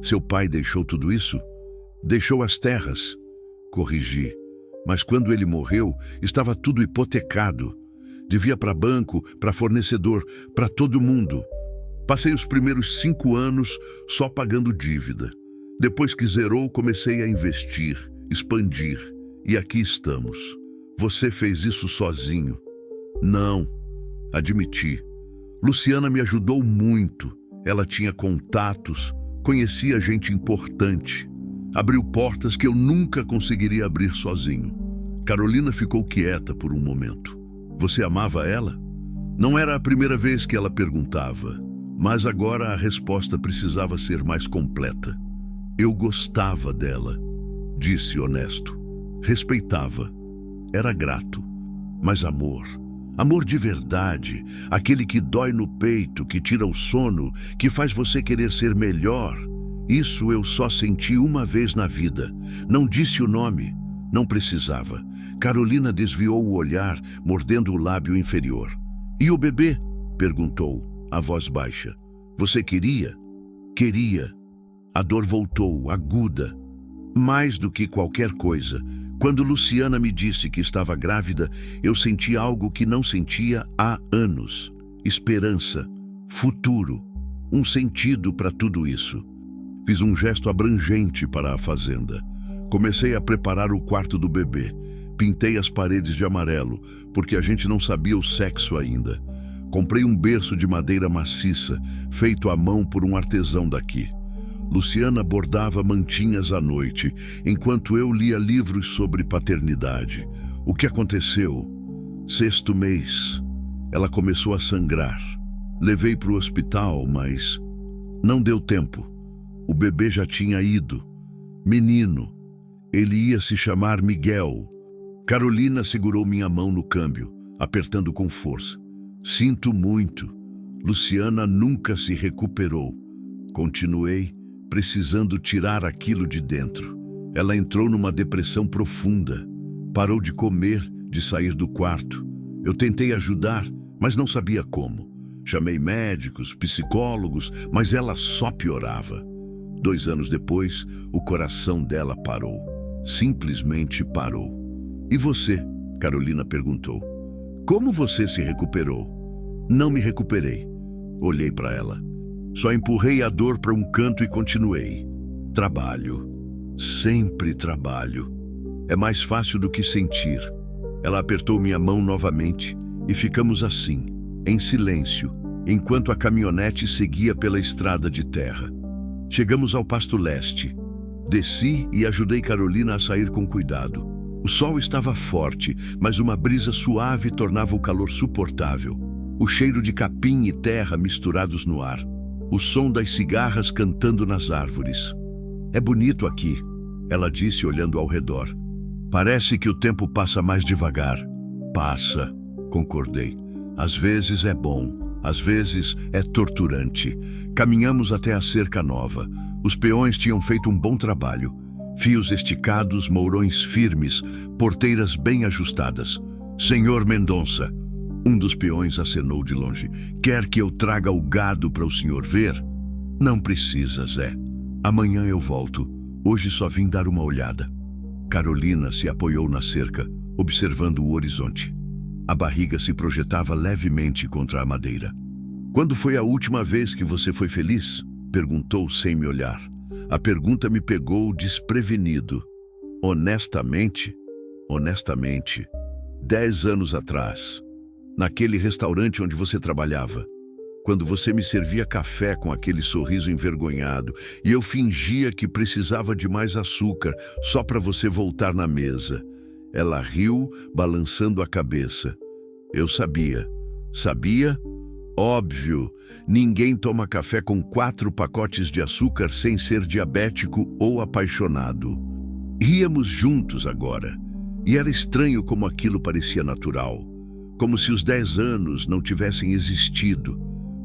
Seu pai deixou tudo isso? Deixou as terras. Corrigi. Mas quando ele morreu, estava tudo hipotecado. Devia para banco, para fornecedor, para todo mundo. Passei os primeiros 5 anos só pagando dívida. Depois que zerou, comecei a investir, expandir. E aqui estamos. Você fez isso sozinho. Não, admiti. Luciana me ajudou muito. Ela tinha contatos, conhecia gente importante. Abriu portas que eu nunca conseguiria abrir sozinho. Carolina ficou quieta por um momento. Você amava ela? Não era a primeira vez que ela perguntava, mas agora a resposta precisava ser mais completa. Eu gostava dela, disse honesto. Respeitava. Era grato. Mas amor... Amor de verdade, aquele que dói no peito, que tira o sono, que faz você querer ser melhor. Isso eu só senti uma vez na vida. Não disse o nome, não precisava. Carolina desviou o olhar, mordendo o lábio inferior. E o bebê? Perguntou, a voz baixa. Você queria? Queria. A dor voltou, aguda. Mais do que qualquer coisa. Quando Luciana me disse que estava grávida, eu senti algo que não sentia há anos. Esperança, futuro, um sentido para tudo isso. Fiz um gesto abrangente para a fazenda. Comecei a preparar o quarto do bebê. Pintei as paredes de amarelo, porque a gente não sabia o sexo ainda. Comprei um berço de madeira maciça, feito à mão por um artesão daqui. Luciana bordava mantinhas à noite, enquanto eu lia livros sobre paternidade. O que aconteceu? 6º mês. Ela começou a sangrar. Levei para o hospital, mas não deu tempo. O bebê já tinha ido. Menino. Ele ia se chamar Miguel. Carolina segurou minha mão no câmbio, apertando com força. Sinto muito. Luciana nunca se recuperou. Continuei, precisando tirar aquilo de dentro. Ela entrou numa depressão profunda. Parou de comer, de sair do quarto. Eu tentei ajudar, mas não sabia como. Chamei médicos, psicólogos, mas ela só piorava. 2 anos depois, o coração dela parou. Simplesmente parou. E você? Carolina perguntou. Como você se recuperou? Não me recuperei. Olhei para ela. Só empurrei a dor para um canto e continuei. Trabalho. Sempre trabalho. É mais fácil do que sentir. Ela apertou minha mão novamente e ficamos assim, em silêncio, enquanto a caminhonete seguia pela estrada de terra. Chegamos ao Pasto Leste. Desci e ajudei Carolina a sair com cuidado. O sol estava forte, mas uma brisa suave tornava o calor suportável. O cheiro de capim e terra misturados no ar. O som das cigarras cantando nas árvores. É bonito aqui, ela disse olhando ao redor. Parece que o tempo passa mais devagar. Passa, concordei. Às vezes é bom, às vezes é torturante. Caminhamos até a cerca nova. Os peões tinham feito um bom trabalho. Fios esticados, mourões firmes, porteiras bem ajustadas. Senhor Mendonça, um dos peões acenou de longe. Quer que eu traga o gado para o senhor ver? Não precisa, Zé. Amanhã eu volto. Hoje só vim dar uma olhada. Carolina se apoiou na cerca, observando o horizonte. A barriga se projetava levemente contra a madeira. Quando foi a última vez que você foi feliz? Perguntou sem me olhar. A pergunta me pegou desprevenido. Honestamente, 10 anos atrás, naquele restaurante onde você trabalhava, quando você me servia café com aquele sorriso envergonhado e eu fingia que precisava de mais açúcar só para você voltar na mesa. Ela riu, balançando a cabeça. Eu sabia. Sabia? Óbvio, ninguém toma café com 4 pacotes de açúcar sem ser diabético ou apaixonado. Ríamos juntos agora, e era estranho como aquilo parecia natural, como se os 10 anos não tivessem existido,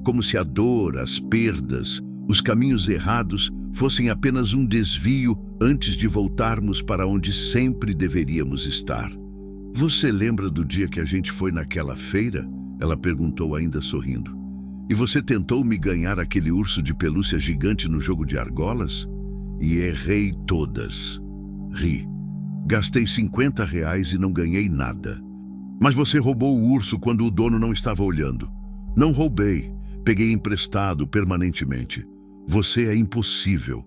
como se a dor, as perdas, os caminhos errados fossem apenas um desvio antes de voltarmos para onde sempre deveríamos estar. Você lembra do dia que a gente foi naquela feira? Ela perguntou ainda sorrindo. E você tentou me ganhar aquele urso de pelúcia gigante no jogo de argolas? E errei todas. Ri. Gastei R$ 50 e não ganhei nada. Mas você roubou o urso quando o dono não estava olhando. Não roubei. Peguei emprestado permanentemente. Você é impossível.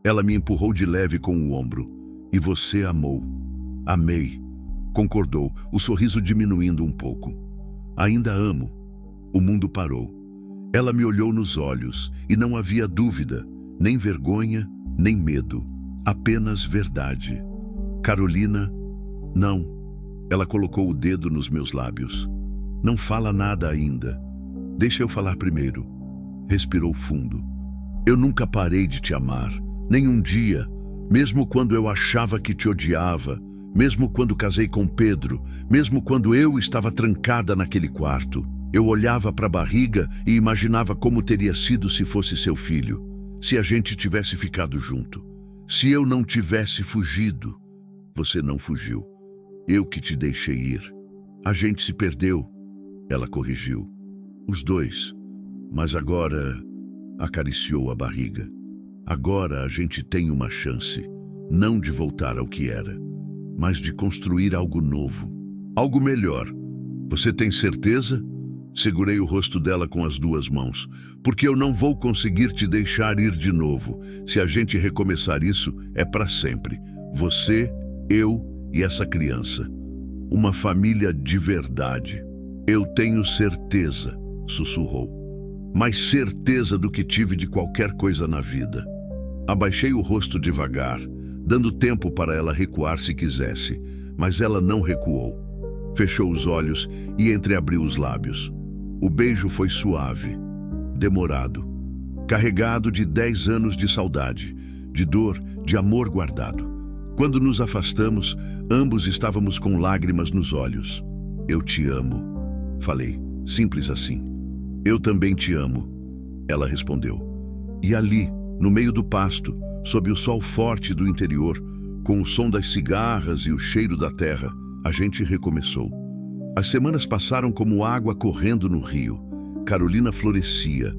Ela me empurrou de leve com o ombro. E você amou. Amei. Concordou, o sorriso diminuindo um pouco. Ainda amo. O mundo parou. Ela me olhou nos olhos e não havia dúvida, nem vergonha, nem medo. Apenas verdade. Carolina, não. Ela colocou o dedo nos meus lábios. Não fala nada ainda. Deixa eu falar primeiro. Respirou fundo. Eu nunca parei de te amar, nem um dia, mesmo quando eu achava que te odiava, mesmo quando casei com Pedro, mesmo quando eu estava trancada naquele quarto. Eu olhava para a barriga e imaginava como teria sido se fosse seu filho, se a gente tivesse ficado junto, se eu não tivesse fugido. Você não fugiu. Eu que te deixei ir. A gente se perdeu. Ela corrigiu. Os dois. Mas agora... Acariciou a barriga. Agora a gente tem uma chance, não de voltar ao que era, mas de construir algo novo, algo melhor. Você tem certeza? Segurei o rosto dela com as 2 mãos, porque eu não vou conseguir te deixar ir de novo. Se a gente recomeçar isso, é para sempre. Você, eu e essa criança. Uma família de verdade. Eu tenho certeza, sussurrou. Mais certeza do que tive de qualquer coisa na vida. Abaixei o rosto devagar, dando tempo para ela recuar se quisesse, mas ela não recuou. Fechou os olhos e entreabriu os lábios. O beijo foi suave, demorado, carregado de 10 anos de saudade, de dor, de amor guardado. Quando nos afastamos, ambos estávamos com lágrimas nos olhos. Eu te amo, falei, simples assim. Eu também te amo, ela respondeu. E ali, no meio do pasto, sob o sol forte do interior, com o som das cigarras e o cheiro da terra, a gente recomeçou. As semanas passaram como água correndo no rio. Carolina florescia.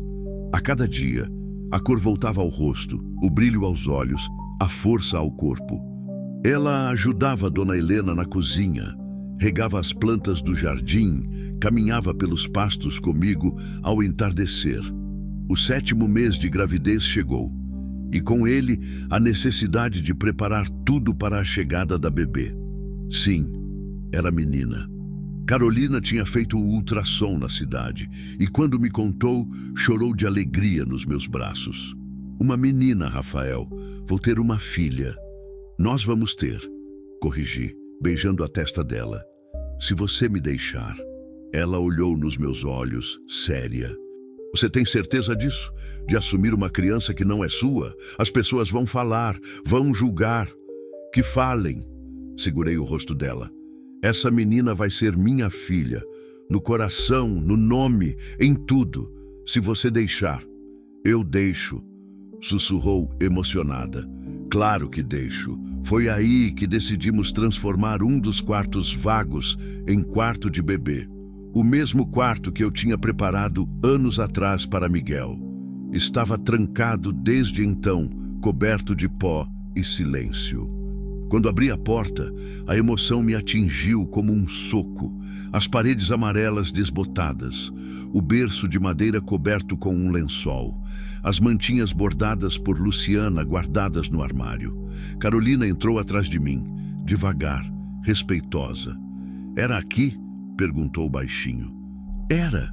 A cada dia, a cor voltava ao rosto, o brilho aos olhos, a força ao corpo. Ela ajudava Dona Helena na cozinha, regava as plantas do jardim, caminhava pelos pastos comigo ao entardecer. O 7º mês de gravidez chegou, e com ele a necessidade de preparar tudo para a chegada da bebê. Sim, era menina. Carolina tinha feito o ultrassom na cidade, e quando me contou, chorou de alegria nos meus braços. Uma menina, Rafael. Vou ter uma filha. Nós vamos ter. Corrigi, beijando a testa dela. Se você me deixar. Ela olhou nos meus olhos, séria. Você tem certeza disso? De assumir uma criança que não é sua? As pessoas vão falar, vão julgar. Que falem. Segurei o rosto dela. Essa menina vai ser minha filha. No coração, no nome, em tudo. Se você deixar. Eu deixo. Sussurrou emocionada. Claro que deixo. Foi aí que decidimos transformar um dos quartos vagos em quarto de bebê. O mesmo quarto que eu tinha preparado anos atrás para Miguel. Estava trancado desde então, coberto de pó e silêncio. Quando abri a porta, a emoção me atingiu como um soco. As paredes amarelas desbotadas, o berço de madeira coberto com um lençol, as mantinhas bordadas por Luciana guardadas no armário. Carolina entrou atrás de mim, devagar, respeitosa. Era aqui? Perguntou baixinho. Era.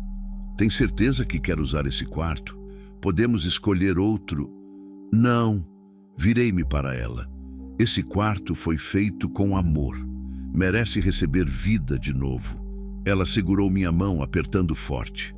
Tem certeza que quer usar esse quarto? Podemos escolher outro? Não. Virei-me para ela. Esse quarto foi feito com amor. Merece receber vida de novo. Ela segurou minha mão, apertando forte.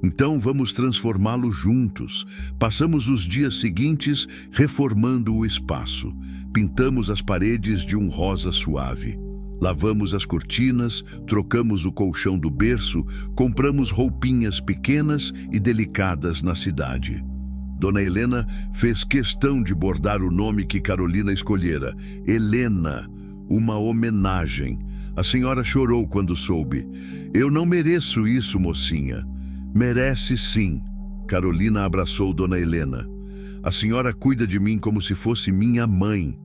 Então vamos transformá-lo juntos. Passamos os dias seguintes reformando o espaço. Pintamos as paredes de um rosa suave. Lavamos as cortinas, trocamos o colchão do berço, compramos roupinhas pequenas e delicadas na cidade. Dona Helena fez questão de bordar o nome que Carolina escolhera, Helena, uma homenagem. A senhora chorou quando soube. Eu não mereço isso, mocinha. Merece sim. Carolina abraçou Dona Helena. A senhora cuida de mim como se fosse minha mãe.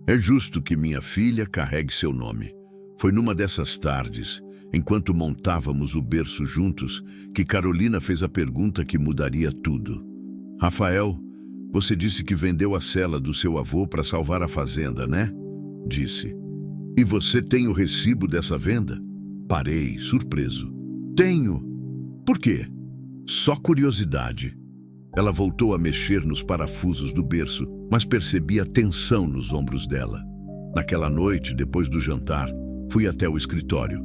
É justo que minha filha carregue seu nome. Foi numa dessas tardes, enquanto montávamos o berço juntos, que Carolina fez a pergunta que mudaria tudo. Rafael, você disse que vendeu a cela do seu avô para salvar a fazenda, né? Disse. E você tem o recibo dessa venda? Parei, surpreso. Tenho. Por quê? Só curiosidade. Ela voltou a mexer nos parafusos do berço, mas percebi a tensão nos ombros dela. Naquela noite, depois do jantar, fui até o escritório.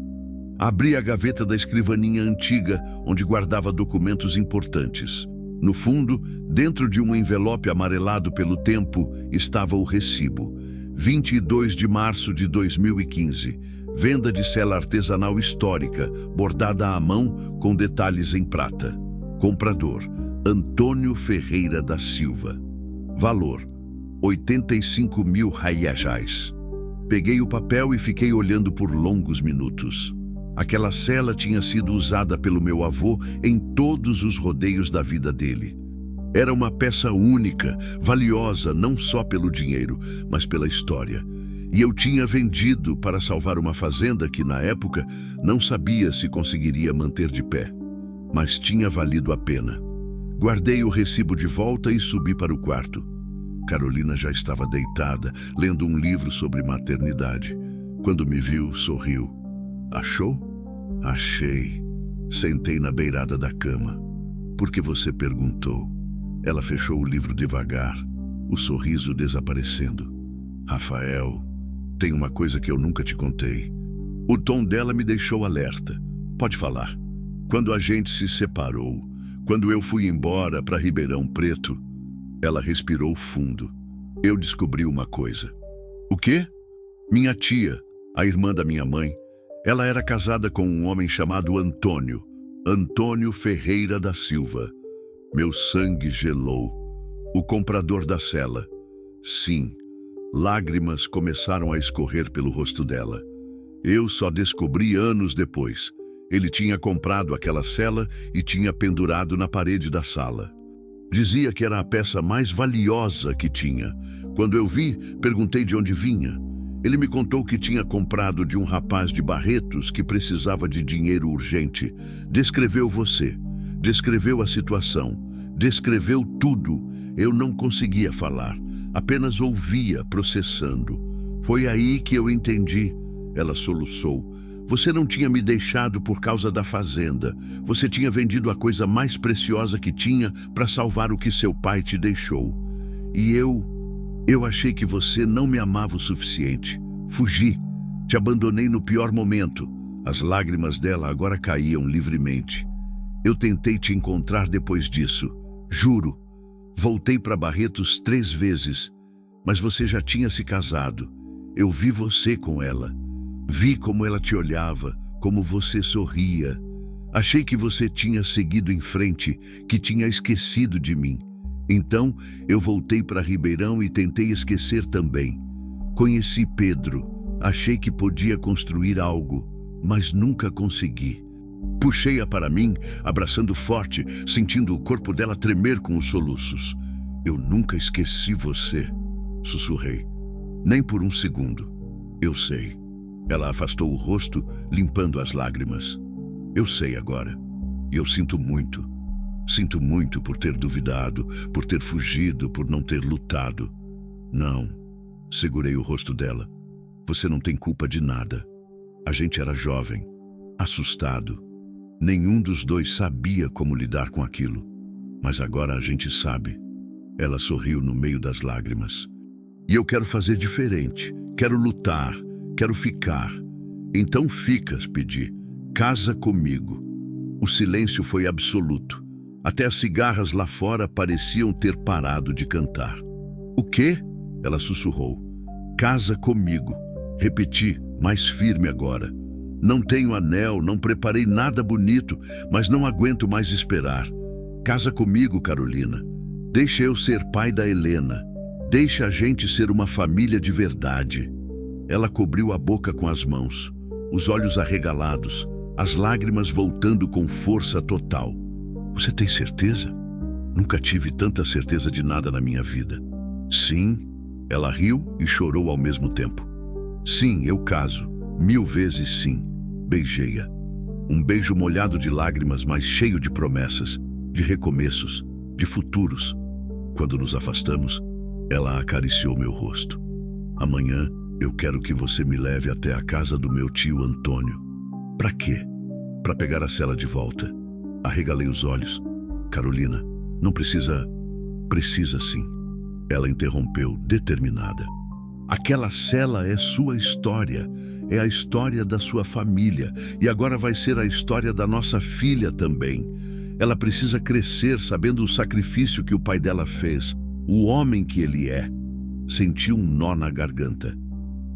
Abri a gaveta da escrivaninha antiga, onde guardava documentos importantes. No fundo, dentro de um envelope amarelado pelo tempo, estava o recibo. 22 de março de 2015. Venda de cela artesanal histórica, bordada à mão com detalhes em prata. Comprador, Antônio Ferreira da Silva. Valor, 85 mil reais. Peguei o papel e fiquei olhando por longos minutos. Aquela cela tinha sido usada pelo meu avô em todos os rodeios da vida dele. Era uma peça única, valiosa não só pelo dinheiro, mas pela história. E eu tinha vendido para salvar uma fazenda que, na época, não sabia se conseguiria manter de pé. Mas tinha valido a pena. Guardei o recibo de volta e subi para o quarto. Carolina já estava deitada, lendo um livro sobre maternidade. Quando me viu, sorriu. Achou? Achei. Sentei na beirada da cama. Por que você perguntou? Ela fechou o livro devagar, o sorriso desaparecendo. Rafael, tem uma coisa que eu nunca te contei. O tom dela me deixou alerta. Pode falar. Quando a gente se separou, quando eu fui embora para Ribeirão Preto, ela respirou fundo. Eu descobri uma coisa. O quê? Minha tia, a irmã da minha mãe, ela era casada com um homem chamado Antônio. Antônio Ferreira da Silva. Meu sangue gelou. O comprador da cela. Sim, lágrimas começaram a escorrer pelo rosto dela. Eu só descobri anos depois. Ele tinha comprado aquela cela e tinha pendurado na parede da sala. Dizia que era a peça mais valiosa que tinha. Quando eu vi, perguntei de onde vinha. Ele me contou que tinha comprado de um rapaz de Barretos que precisava de dinheiro urgente. Descreveu você, descreveu a situação, descreveu tudo. Eu não conseguia falar, apenas ouvia, processando. Foi aí que eu entendi. Ela soluçou. Você não tinha me deixado por causa da fazenda. Você tinha vendido a coisa mais preciosa que tinha para salvar o que seu pai te deixou. E eu achei que você não me amava o suficiente. Fugi, te abandonei no pior momento. As lágrimas dela agora caíam livremente. Eu tentei te encontrar depois disso, juro. Voltei para Barretos 3 vezes, mas você já tinha se casado. Eu vi você com ela. Vi como ela te olhava, como você sorria. Achei que você tinha seguido em frente, que tinha esquecido de mim. Então, eu voltei para Ribeirão e tentei esquecer também. Conheci Pedro. Achei que podia construir algo, mas nunca consegui. Puxei-a para mim, abraçando forte, sentindo o corpo dela tremer com os soluços. Eu nunca esqueci você, sussurrei. Nem por um segundo. Eu sei. Ela afastou o rosto, limpando as lágrimas. Eu sei agora. E eu sinto muito. Sinto muito por ter duvidado, por ter fugido, por não ter lutado. Não. Segurei o rosto dela. Você não tem culpa de nada. A gente era jovem, assustado. Nenhum dos dois sabia como lidar com aquilo. Mas agora a gente sabe. Ela sorriu no meio das lágrimas. E eu quero fazer diferente. Quero lutar. Quero ficar. Então ficas, pedi. Casa comigo. O silêncio foi absoluto. Até as cigarras lá fora pareciam ter parado de cantar. O quê? Ela sussurrou. Casa comigo. Repeti, mais firme agora. Não tenho anel, não preparei nada bonito, mas não aguento mais esperar. Casa comigo, Carolina. Deixa eu ser pai da Helena. Deixa a gente ser uma família de verdade. Ela cobriu a boca com as mãos, os olhos arregalados, as lágrimas voltando com força total. Você tem certeza? Nunca tive tanta certeza de nada na minha vida. Sim, ela riu e chorou ao mesmo tempo. Sim, eu caso. 1000 vezes sim. Beijei-a. Um beijo molhado de lágrimas, mas cheio de promessas, de recomeços, de futuros. Quando nos afastamos, ela acariciou meu rosto. Amanhã, eu quero que você me leve até a casa do meu tio Antônio. Pra quê? Pra pegar a cela de volta. Arregalei os olhos. Carolina, não precisa... Precisa sim. Ela interrompeu, determinada. Aquela cela é sua história. É a história da sua família. E agora vai ser a história da nossa filha também. Ela precisa crescer sabendo o sacrifício que o pai dela fez. O homem que ele é. Senti um nó na garganta.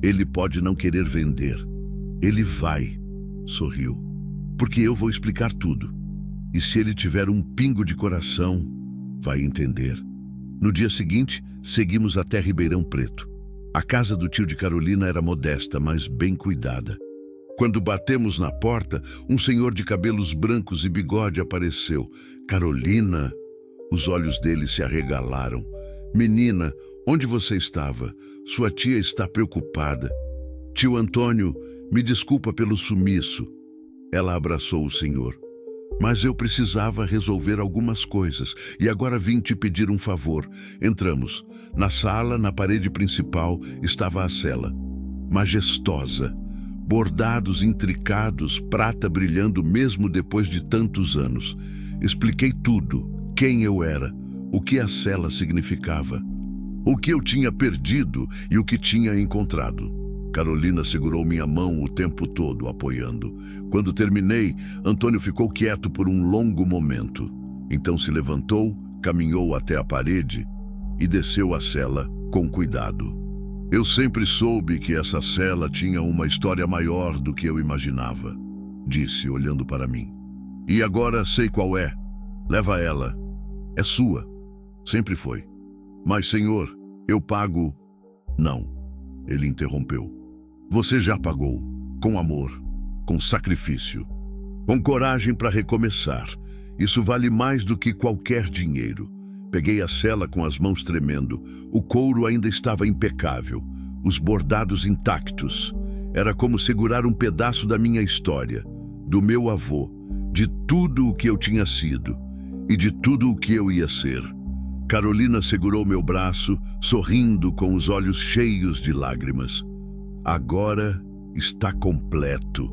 Ele pode não querer vender. Ele vai. Sorriu. Porque eu vou explicar tudo. E se ele tiver um pingo de coração, vai entender. No dia seguinte, seguimos até Ribeirão Preto. A casa do tio de Carolina era modesta, mas bem cuidada. Quando batemos na porta, um senhor de cabelos brancos e bigode apareceu. Carolina? Os olhos dele se arregalaram. Menina, onde você estava? Sua tia está preocupada. Tio Antônio, me desculpa pelo sumiço. Ela abraçou o senhor. Mas eu precisava resolver algumas coisas e agora vim te pedir um favor. Entramos. Na sala, na parede principal, estava a cela. Majestosa. Bordados intricados, prata brilhando mesmo depois de tantos anos. Expliquei tudo, quem eu era, o que a cela significava, o que eu tinha perdido e o que tinha encontrado. Carolina segurou minha mão o tempo todo, apoiando. Quando terminei, Antônio ficou quieto por um longo momento. Então se levantou, caminhou até a parede e desceu a cela com cuidado. Eu sempre soube que essa cela tinha uma história maior do que eu imaginava, disse, olhando para mim. E agora sei qual é. Leva ela. É sua. Sempre foi. Mas, senhor, eu pago... Não. Ele interrompeu. Você já pagou. Com amor. Com sacrifício. Com coragem para recomeçar. Isso vale mais do que qualquer dinheiro. Peguei a cela com as mãos tremendo. O couro ainda estava impecável. Os bordados intactos. Era como segurar um pedaço da minha história. Do meu avô. De tudo o que eu tinha sido. E de tudo o que eu ia ser. Carolina segurou meu braço, sorrindo com os olhos cheios de lágrimas. Agora está completo,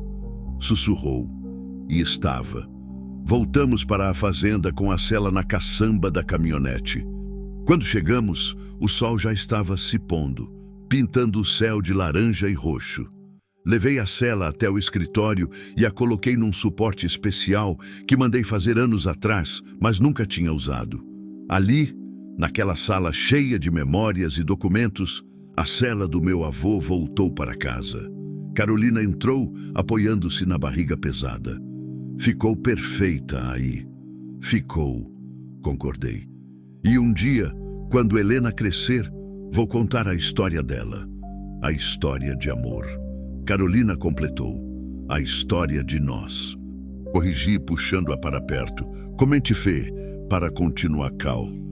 sussurrou. E estava. Voltamos para a fazenda com a cela na caçamba da caminhonete. Quando chegamos, o sol já estava se pondo, pintando o céu de laranja e roxo. Levei a cela até o escritório e a coloquei num suporte especial que mandei fazer anos atrás, mas nunca tinha usado. Ali, naquela sala cheia de memórias e documentos, a cela do meu avô voltou para casa. Carolina entrou, apoiando-se na barriga pesada. Ficou perfeita aí. Ficou, concordei. E um dia, quando Helena crescer, vou contar a história dela. A história de amor. Carolina completou. A história de nós. Corrigi, puxando-a para perto. Comente, Fê, para continuar calmo.